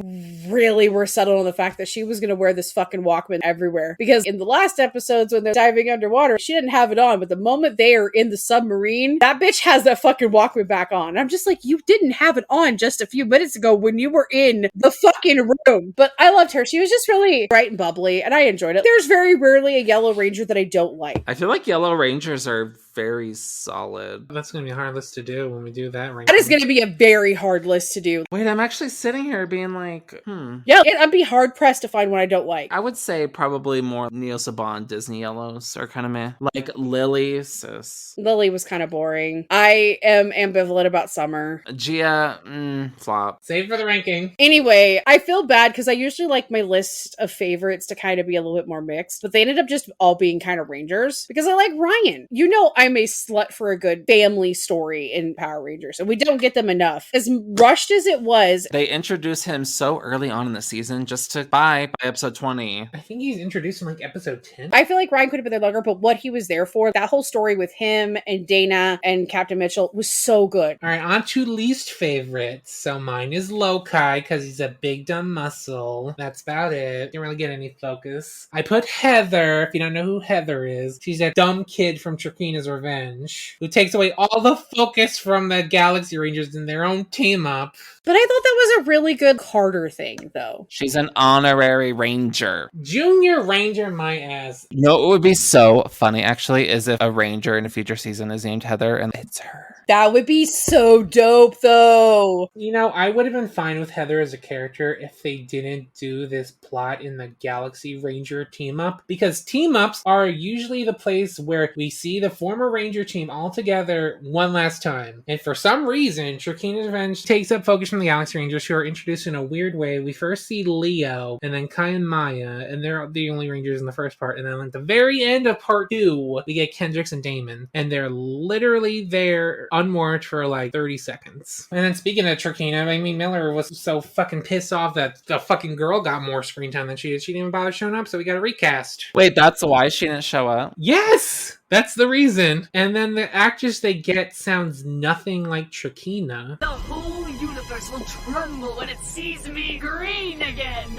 really were settled on the fact that she was gonna wear this fucking Walkman everywhere. Because in the last episodes when they're diving underwater, she didn't have it on, but the moment they are in the submarine, that bitch has that fucking Walkman back on. And I'm just like, you didn't have it on just a few minutes ago when you were in the fucking room. But I loved her. She was just really bright and bubbly, and I enjoyed it. There's very rarely a Yellow Ranger that I don't like. I feel like Yellow Rangers are very solid. That's going to be a hard list to do when we do that ranking. That is going to be a very hard list to do. Wait, I'm actually sitting here being like, Yeah, I'd be hard pressed to find one I don't like. I would say probably more Neo Saban Disney Yellows are kind of meh. Like Lily, sis. Lily was kind of boring. I am ambivalent about Summer. Gia, flop. Save for the ranking. Anyway, I feel bad because I usually like my list of favorites to kind of be a little bit more mixed, but they ended up just all being kind of Rangers because I like Ryan. You know, I'm a slut for a good family story in Power Rangers, and we don't get them enough. As rushed as it was, they introduced him so early on in the season just to by episode 20. I think he's introduced in like episode 10. I feel like Ryan could have been there longer, but what he was there for, that whole story with him and Dana and Captain Mitchell was so good. All right, on to least favorites. So mine is Lokai because he's a big dumb muscle. That's about it. Didn't really get any focus. I put Heather. If you don't know who Heather is, she's a dumb kid from Trakeena's Revenge who takes away all the focus from the Galaxy Rangers in their own team up. But I thought that was a really good Carter thing, though. She's an honorary ranger. Junior Ranger, my ass. You know what would be so funny, actually, is if a ranger in a future season is named Heather and it's her. That would be so dope, though. You know, I would have been fine with Heather as a character if they didn't do this plot in the Galaxy Ranger team-up, because team-ups are usually the place where we see the former Ranger team all together one last time. And for some reason, Trakeena's Revenge takes up focus from the Galaxy Rangers, who are introduced in a weird way. We first see Leo, and then Kai and Maya, and they're the only Rangers in the first part. And then at the very end of part 2, we get Kendricks and Damon, and they're literally there unmoored for like 30 seconds. And then speaking of Trakeena, Amy Miller was so fucking pissed off that the fucking girl got more screen time than she did. She didn't even bother showing up, so we got a recast. Wait, that's why she didn't show up? Yes! That's the reason. And then the actress they get sounds nothing like Trakeena. The whole universe will tremble when it sees me green again.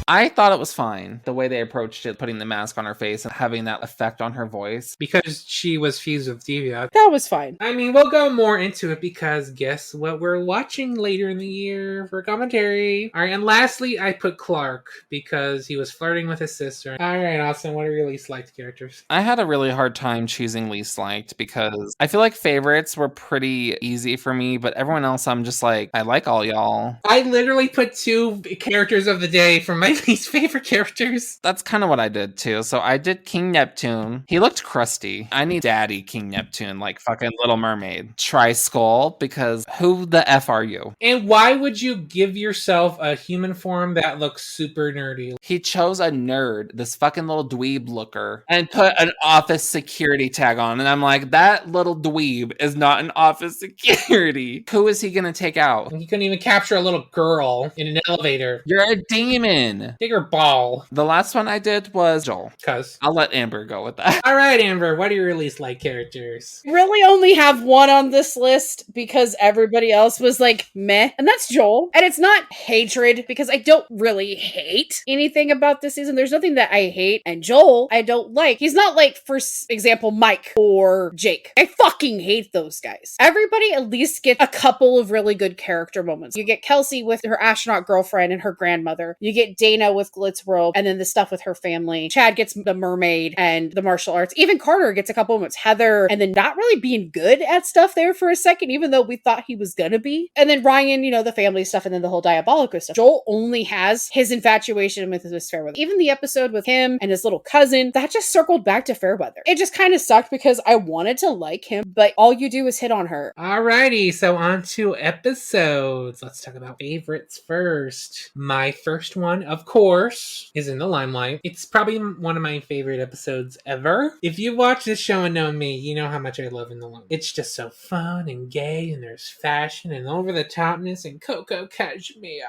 I thought it was fine, the way they approached it, putting the mask on her face and having that effect on her voice. Because she was fused with Divya. That was fine. I mean, we'll go more into it because guess what we're watching later in the year for commentary. Alright, and lastly, I put Clark because he was flirting with his sister. Alright, Austin, what are your least liked characters? I had a really hard time choosing least liked because I feel like favorites were pretty easy for me, but everyone else I'm just like, I like all y'all. I literally put 2 characters of the day from my least favorite characters. That's kind of what I did too. So I did King Neptune. He looked crusty. I need Daddy King Neptune, like fucking Little Mermaid. Tri-Skull, because who the F are you? And why would you give yourself a human form that looks super nerdy? He chose a nerd, this fucking little dweeb looker, and put an office security tag on. And I'm like, that little dweeb is not an office security. Who is he gonna take out? He couldn't even capture a little girl in an elevator. You're a demon. Bigger ball. The last one I did was Joel. Cuz. I'll let Amber go with that. Alright, Amber, what are your least liked characters? Really only have one on this list because everybody else was like meh, and that's Joel. And it's not hatred because I don't really hate anything about this season. There's nothing that I hate, and Joel I don't like. He's not like, for example, Mike or Jake. I fucking hate those guys. Everybody at least gets a couple of really good character moments. You get Kelsey with her astronaut girlfriend and her grandmother. You get Dana Dana with Glitz World, and then the stuff with her family. Chad gets the mermaid and the martial arts. Even Carter gets a couple moments. Heather, and then not really being good at stuff there for a second, even though we thought he was gonna be. And then Ryan, the family stuff, and then the whole Diabolico stuff. Joel only has his infatuation with Miss Fairweather. Even the episode with him and his little cousin, that just circled back to Fairweather. It just kind of sucked because I wanted to like him, but all you do is hit on her. Alrighty, so on to episodes. Let's talk about favorites first. My first one, of course, is In the Limelight. It's probably one of my favorite episodes ever. If you watch this show and know me, you know how much I love In the Limelight. It's just so fun and gay, and there's fashion and over-the-topness and Coco Cashmere.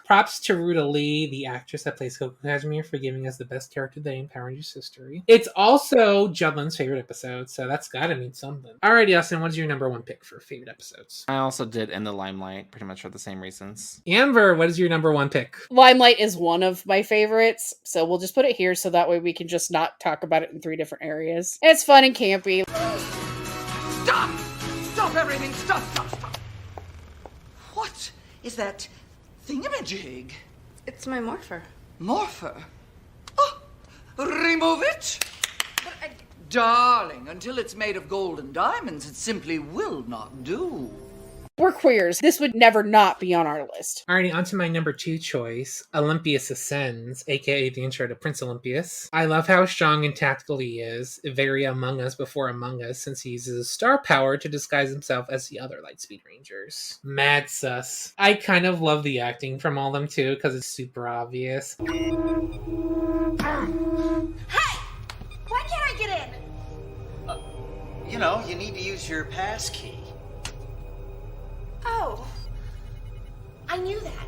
Props to Ruta Lee, the actress that plays Coco Cashmere, for giving us the best character day in Power Rangers history. It's also Judlin's favorite episode, so that's gotta mean something. Alrighty, Austin, what's your number one pick for favorite episodes? I also did In the Limelight, pretty much for the same reasons. Amber, what is your number one pick? Limelight is one of my favorites, so we'll just put it here so that way we can just not talk about it in 3 different areas. It's fun and campy. Stop! Stop everything! Stop! What is that thingamajig? It's my morpher. Morpher? Oh, remove it! Darling, until it's made of gold and diamonds, it simply will not do. We're queers. This would never not be on our list. Alrighty, on to my number 2 choice, Olympius Ascends, aka the intro to Prince Olympius. I love how strong and tactical he is, very Among Us before Among Us, since he uses his star power to disguise himself as the other Lightspeed Rangers. Mad sus. I kind of love the acting from all them too, because it's super obvious. Hey! Why can't I get in? You need to use your pass key. Oh. I knew that.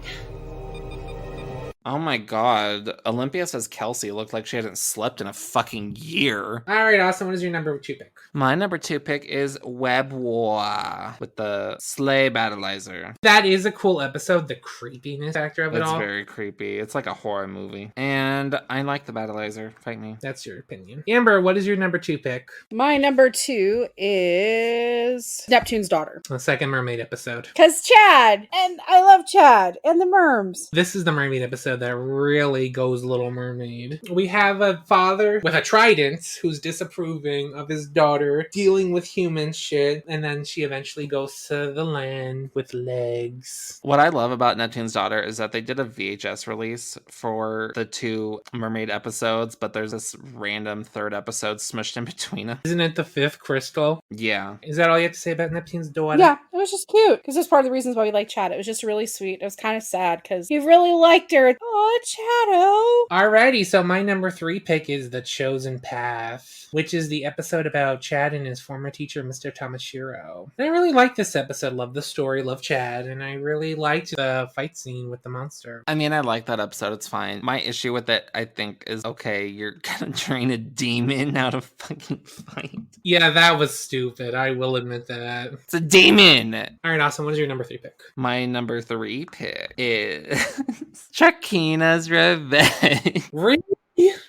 Oh my god. Olympia says Kelsey looked like she hadn't slept in a fucking year. Alright, Austin, what is your number 2 pick? My number 2 pick is Web War with the Sleigh Battleizer. That is a cool episode, the creepiness factor of it all. It's very creepy. It's like a horror movie. And I like the Battleizer. Fight me. That's your opinion. Amber, what is your number 2 pick? My number 2 is Neptune's Daughter. The second mermaid episode. Because Chad! And I love Chad and the Merms. This is the mermaid episode that really goes Little Mermaid. We have a father with a trident who's disapproving of his daughter dealing with human shit, and then she eventually goes to the land with legs. What I love about Neptune's Daughter is that they did a VHS release for the 2 mermaid episodes, but there's this random 3rd episode smushed in between them. Isn't it the 5th crystal? Yeah. Is that all you have to say about Neptune's Daughter? Yeah, it was just cute. Because that's part of the reasons why we like Chad. It was just really sweet. It was kind of sad because he really liked her. Oh, Chado. Alrighty, so my number 3 pick is The Chosen Path, which is the episode about Chad and his former teacher, Mr. Tamashiro. And I really liked this episode. Love the story, love Chad, and I really liked the fight scene with the monster. I mean, I like that episode. It's fine. My issue with it, I think, is okay, you're gonna train a demon how to fucking fight. Yeah, that was stupid. I will admit that. It's a demon! Alright, Austin, what is your number 3 pick? My number 3 pick is Chakina's Revenge. Really?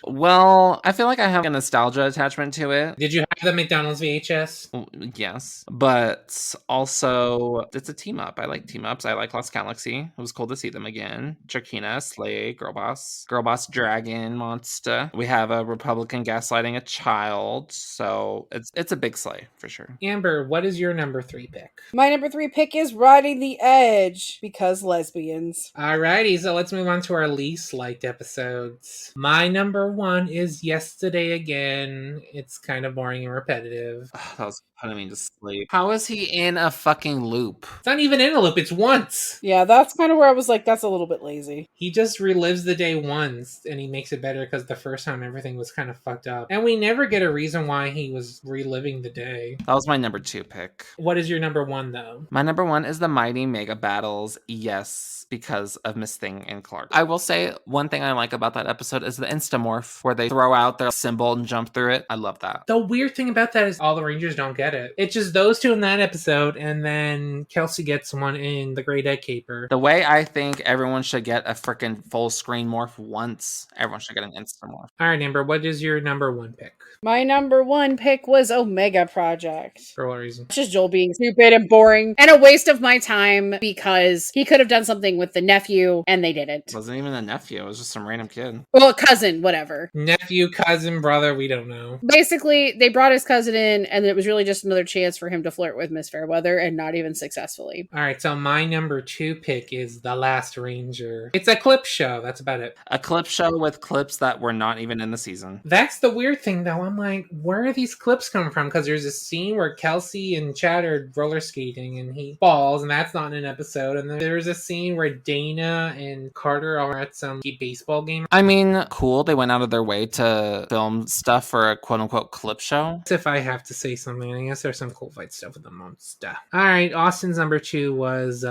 Well, I feel like I have a nostalgia attachment to it. Did you have the McDonald's VHS? Yes. But also, it's a team up. I like team ups. I like Lost Galaxy. It was cool to see them again. Chakina, Slay, Girl Boss, Dragon, Monster. We have a Republican gaslighting a child. So it's a big slay for sure. Amber, what is your number 3 pick? My number 3 pick is Riding the Edge because lesbians. Alrighty, so let's move on to our least liked episodes. My number 1 is Yesterday Again. It's kind of boring and repetitive. That was putting me to sleep. How is he in a fucking loop? It's not even in a loop, it's once. Yeah, that's kind of where I was like, that's a little bit lazy. He just relives the day once, and he makes it better because the first time everything was kind of fucked up. And we never get a reason why he was reliving the day. That was my number 2 pick. What is your number 1, though? My number 1 is the Mighty Mega Battles. Yes, because of Miss Thing and Clark. I will say one thing I like about that episode is the Instamorph, where they throw out their symbol and jump through it. I love that. The weird thing about that is all the Rangers don't get get it. It's just those two in that episode, and then Kelsey gets one in The Great Egg Caper. The way I think everyone should get a freaking full screen morph once, everyone should get an instant morph. All right, Amber, what is your number one pick? My number one pick was Omega Project. For what reason? It's just Joel being stupid and boring and a waste of my time because he could have done something with the nephew and they didn't. It wasn't even a nephew, it was just some random kid. Well, cousin, whatever. Nephew, cousin, brother, we don't know. Basically, they brought his cousin in and it was really just another chance for him to flirt with Miss Fairweather and not even successfully. All right, so my number two pick is The Last Ranger. It's a clip show. That's about it. A clip show with clips that were not even in the season. That's the weird thing, though. I'm like, where are these clips coming from? Because there's a scene where Kelsey and Chad are roller skating and he falls, and that's not in an episode. And then there's a scene where Dana and Carter are at some baseball game. I mean, cool. They went out of their way to film stuff for a quote-unquote clip show. If I have to say something, I guess there's some cool fight stuff with the monster. All right, Austin's number two was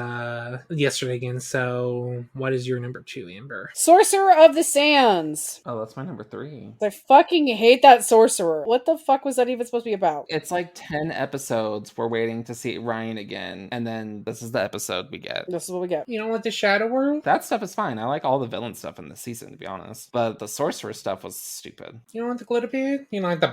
yesterday again. So what is your number two, Amber? Sorcerer of the Sands. Oh, that's my number three. I fucking hate that sorcerer. What the fuck was that even supposed to be about? It's like 10 episodes. We're waiting to see Ryan again. And then this is the episode we get. This is what we get. You don't like the Shadow World? That stuff is fine. I like all the villain stuff in this season, to be honest. But the sorcerer stuff was stupid. You don't want the Glitterbeard? You don't like the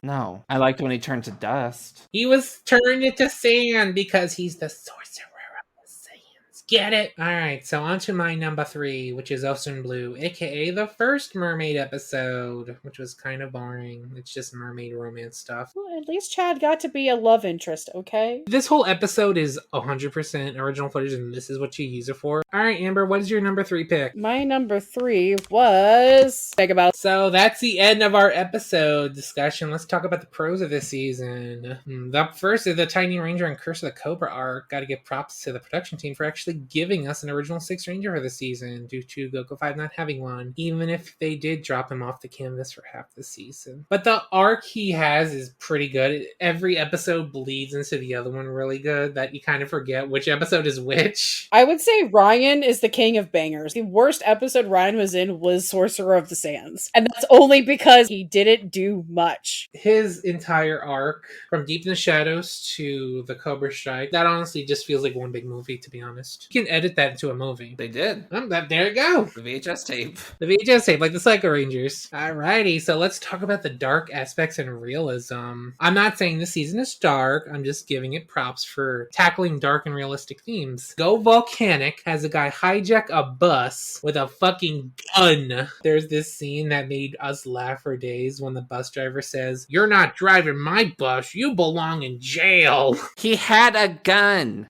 No. I liked when he turned to dust. He was turned into sand because he's the sorcerer of the sands. Get it? Alright, so on to my number three, which is Ocean Blue, aka the first mermaid episode, which was kind of boring. It's just mermaid romance stuff. Well, at least Chad got to be a love interest, okay? This whole episode is 100% original footage, and this is what you use it for. Alright, Amber, what is your number three pick? My number three was Megabout. So that's the end of our episode discussion. Let's talk about the pros of this season. The first is the Tiny Ranger and Curse of the Cobra arc. Gotta give props to the production team for actually giving us an original 6 Ranger for the season, due to Goku 5 not having one, even if they did drop him off the canvas for half the season. But the arc he has is pretty good. Every episode bleeds into the other one really good, that you kind of forget which episode is which. I would say Ryan is the king of bangers. The worst episode Ryan was in was Sorcerer of the Sands. And that's only because he didn't do much. His entire arc, from Deep in the Shadows to the Cobra Strike, that honestly just feels like one big movie, to be honest. You can edit that into a movie. They did. There you go. The VHS tape. The VHS tape, like the Psycho Rangers. Alrighty, so let's talk about the dark aspects and realism. I'm not saying this season is dark, I'm just giving it props for tackling dark and realistic themes. Go Volcanic has a guy hijack a bus with a fucking gun. There's this scene that made us laugh for days when the bus driver says, "You're not driving my bus, you belong in jail." He had a gun.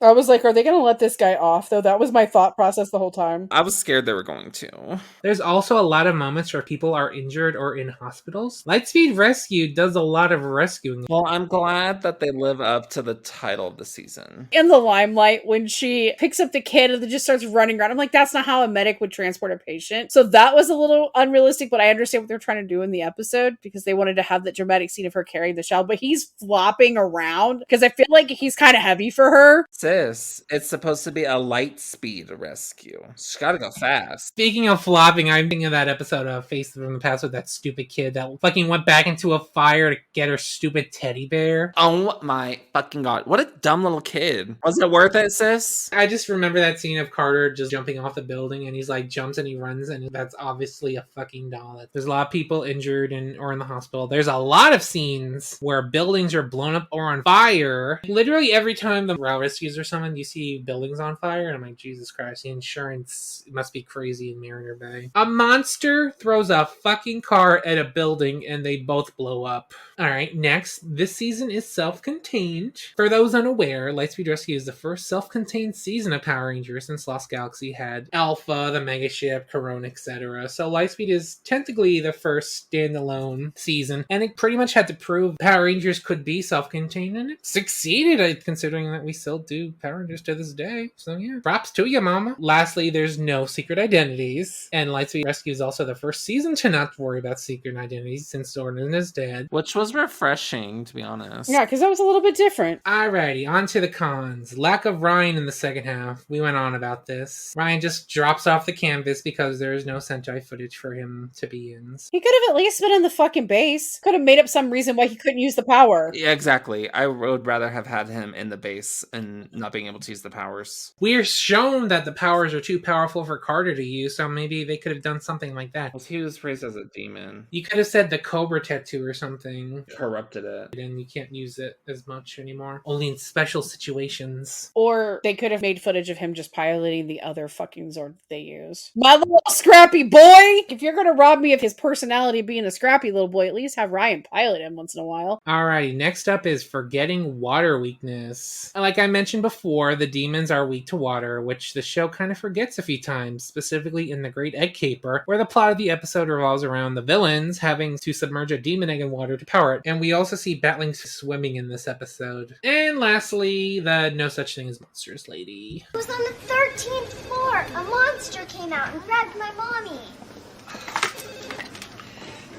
I was like, are they gonna let this guy off though? That was my thought process the whole time. I was scared they were going to. There's also a lot of moments where people are injured or in hospitals. Lightspeed Rescue does a lot of rescuing. Well, I'm glad that they live up to the title of the season. In the limelight, when she picks up the kid and then just starts running around, I'm like, that's not how a medic would transport a patient. So that was a little unrealistic, but I understand what they're trying to do in the episode because they wanted to have that dramatic scene of her carrying the child, but he's flopping around because I feel like he's kind of heavy for her. Sis, it's supposed to be a light speed rescue. She's gotta go fast. Speaking of flopping, I'm thinking of that episode of Face from the Past with that stupid kid that fucking went back into a fire to get her stupid teddy bear. Oh my fucking god. What a dumb little kid. Was it worth it, sis? I just remember that scene of Carter just jumping off the building and he's like jumps and he runs and that's obviously a fucking doll. There's a lot of people injured or in the hospital. There's a lot of scenes where buildings are blown up or on fire. Literally every time the rail rescues or something, you see buildings on fire and I'm like, Jesus Christ, the insurance must be crazy in Mariner Bay. A monster throws a fucking car at a building and they both blow up. Alright, next, this season is self-contained. For those unaware, Lightspeed Rescue is the first self-contained season of Power Rangers since Lost Galaxy had Alpha, the Mega Ship, Corona, etc. So Lightspeed is technically the first standalone season, and it pretty much had to prove Power Rangers could be self-contained, and it succeeded, considering that we still do Power Rangers to this day. So yeah, props to you, mama. Lastly, there's no secret identities. And Lightspeed Rescue is also the first season to not worry about secret identities since Jordan is dead. Which was refreshing, to be honest. Yeah, because that was a little bit different. Alrighty, on to the cons. Lack of Ryan in the second half. We went on about this. Ryan just drops off the canvas because there is no Sentai footage for him to be in. He could have at least been in the fucking base. Could have made up some reason why he couldn't use the power. Yeah, exactly. I would rather have had him in the base and not being able to use the powers. We're shown that the powers are too powerful for Carter to use, so maybe they could have done something like that. Well, he was raised as a demon. You could have said the Cobra tattoo or something. Corrupted it. And you can't use it as much anymore. Only in special situations. Or they could have made footage of him just piloting the other fucking Zord they use. My little scrappy boy! If you're gonna rob me of his personality being a scrappy little boy, at least have Ryan pilot him once in a while. Alrighty, next up is forgetting water weakness. Like I mentioned before, the demons are weak to water, which the show kind of forgets a few times, specifically in The Great Egg Caper, where the plot of the episode revolves around the villains having to submerge a demon egg in water to power it. And we also see battling swimming in this episode. And lastly, the no such thing as monsters lady. It was on the 13th floor. A monster came out and grabbed my mommy.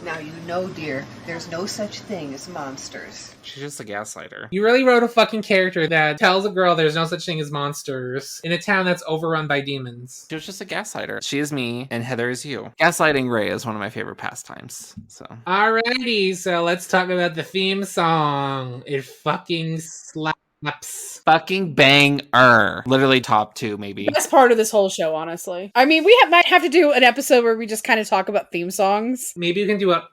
Now you know, dear, there's no such thing as monsters. She's just a gaslighter. You really wrote a fucking character that tells a girl there's no such thing as monsters in a town that's overrun by demons. She was just a gaslighter. She is me, and Heather is you. Gaslighting Ray is one of my favorite pastimes. So. Alrighty, so let's talk about the theme song. It fucking slaps. Fucking banger. Literally top 2, maybe. Best part of this whole show, honestly. I mean, we might have to do an episode where we just kind of talk about theme songs. Maybe you can do a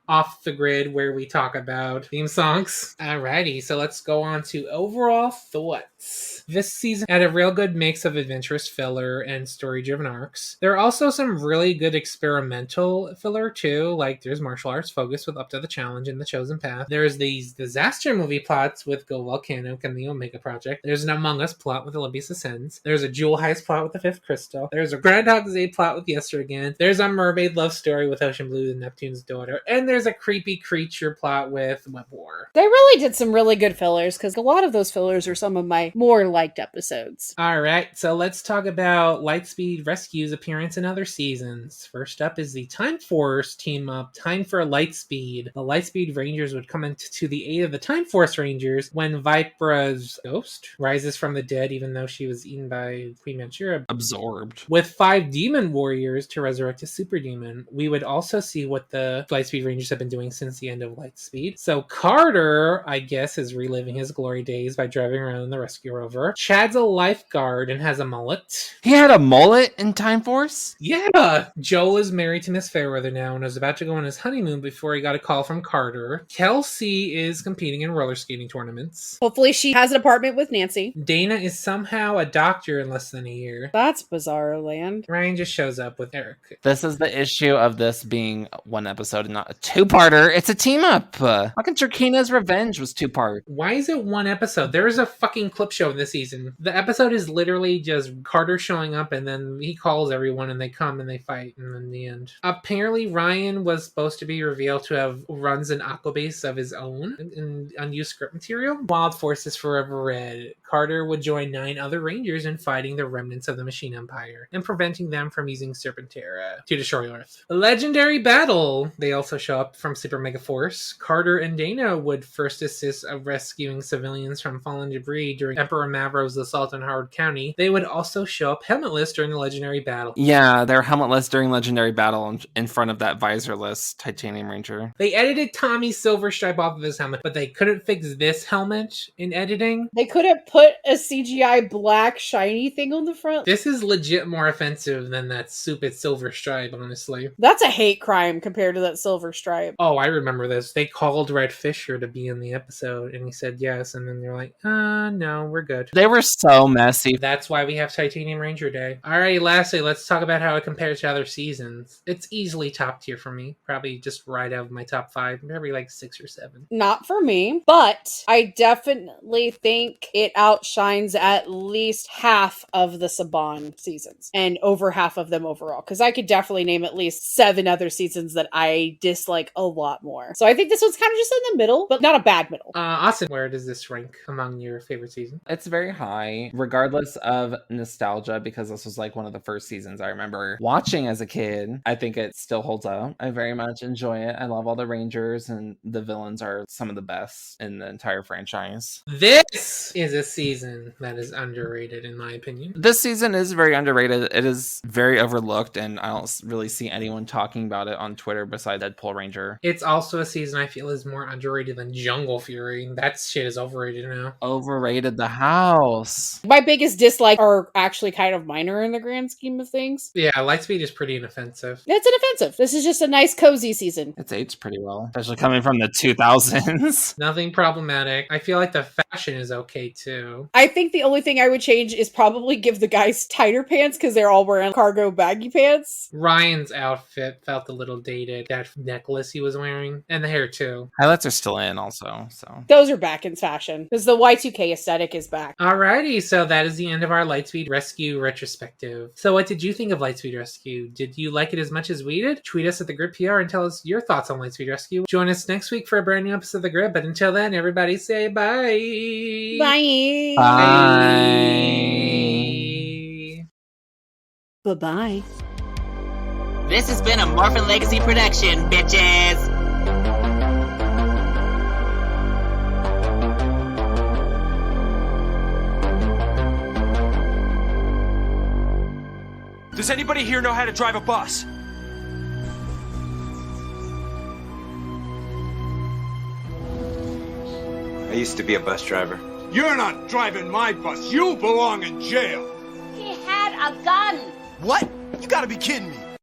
off the grid where we talk about theme songs. Alrighty, so let's go on to overall thoughts. This season had a real good mix of adventurous filler and story-driven arcs. There are also some really good experimental filler too, like there's martial arts focus with Up to the Challenge and The Chosen Path. There's these disaster movie plots with Go Volcanic and the Omega Project. There's an Among Us plot with Olympus Ascends. There's a Jewel Heist plot with the Fifth Crystal. There's a Groundhog Day plot with Yester Again. There's a mermaid love story with Ocean Blue and Neptune's Daughter. And there's a creepy creature plot with Web War. They really did some really good fillers, because a lot of those fillers are some of my more liked episodes. Alright, so let's talk about Lightspeed Rescue's appearance in other seasons. First up is the Time Force team up, Time for Lightspeed. The Lightspeed Rangers would come into the aid of the Time Force Rangers when Vipra's ghost rises from the dead, even though she was eaten by Queen Manchira. Absorbed. With 5 demon warriors to resurrect a super demon. We would also see what the Lightspeed Rangers have been doing since the end of Lightspeed. So Carter, I guess, is reliving his glory days by driving around in the rescue rover. Chad's a lifeguard and has a mullet. He had a mullet in Time Force? Yeah! Joel is married to Miss Fairweather now and was about to go on his honeymoon before he got a call from Carter. Kelsey is competing in roller skating tournaments. Hopefully she has an apartment with Nancy. Dana is somehow a doctor in less than a year. That's bizarre land. Ryan just shows up with Eric. This is the issue of this being one episode and not a two-parter. It's a team-up. Fucking Turkina's Revenge was 2-part. Why is it one episode? There's a fucking clip show in this season. The episode is literally just Carter showing up and then he calls everyone and they come and they fight and in the end. Apparently Ryan was supposed to be revealed to have runs an aquabase of his own in unused script material. Wild Forces Forever Red. Carter would join 9 other Rangers in fighting the remnants of the Machine Empire and preventing them from using Serpentera to destroy Earth. A legendary battle! They also show up from Super Mega Force. Carter and Dana would first assist of rescuing civilians from fallen debris during Emperor Mavro's assault on Howard County. They would also show up helmetless during the legendary battle. Yeah, they're helmetless during legendary battle in front of that visorless Titanium Ranger. They edited Tommy's silver stripe off of his helmet, but they couldn't fix this helmet in editing. They could have put a CGI black shiny thing on the front. This is legit more offensive than that stupid silver stripe, honestly. That's a hate crime compared to that silver stripe. Oh, I remember this. They called Red Fisher to be in the episode, and he said yes, and then they're like, no, we're good. They were so messy. That's why we have Titanium Ranger Day. Alright, lastly, let's talk about how it compares to other seasons. It's easily top tier for me. Probably just right out of my top 5. Maybe like 6 or 7. Not for me, but I definitely think it outshines at least half of the Saban seasons and over half of them overall. Because I could definitely name at least 7 other seasons that I dislike like a lot more. So I think this one's kind of just in the middle, but not a bad middle. Austin, where does this rank among your favorite seasons? It's very high, regardless of nostalgia, because this was like one of the first seasons I remember watching as a kid. I think it still holds up. I very much enjoy it. I love all the Rangers, and the villains are some of the best in the entire franchise. This is a season that is underrated, in my opinion. This season is very underrated. It is very overlooked, and I don't really see anyone talking about it on Twitter besides Deadpool Ranger. It's also a season I feel is more underrated than Jungle Fury. That shit is overrated now. Overrated the house. My biggest dislike are actually kind of minor in the grand scheme of things. Yeah, Lightspeed is pretty inoffensive. It's inoffensive. This is just a nice, cozy season. It's aged pretty well, especially coming from the 2000s. Nothing problematic. I feel like the fashion is okay too. I think the only thing I would change is probably give the guys tighter pants because they're all wearing cargo baggy pants. Ryan's outfit felt a little dated. That necklace he was wearing, and the hair too. Highlights are still in also, so. Those are back in fashion because the Y2K aesthetic is back. Alrighty, so that is the end of our Lightspeed Rescue retrospective. So what did you think of Lightspeed Rescue? Did you like it as much as we did? Tweet us at the Grid PR and tell us your thoughts on Lightspeed Rescue. Join us next week for a brand new episode of the Grid, but until then, everybody say bye. Bye. Bye. Bye-bye. This has been a Morphin Legacy production, bitches! Does anybody here know how to drive a bus? I used to be a bus driver. You're not driving my bus. You belong in jail. He had a gun. What? You gotta be kidding me.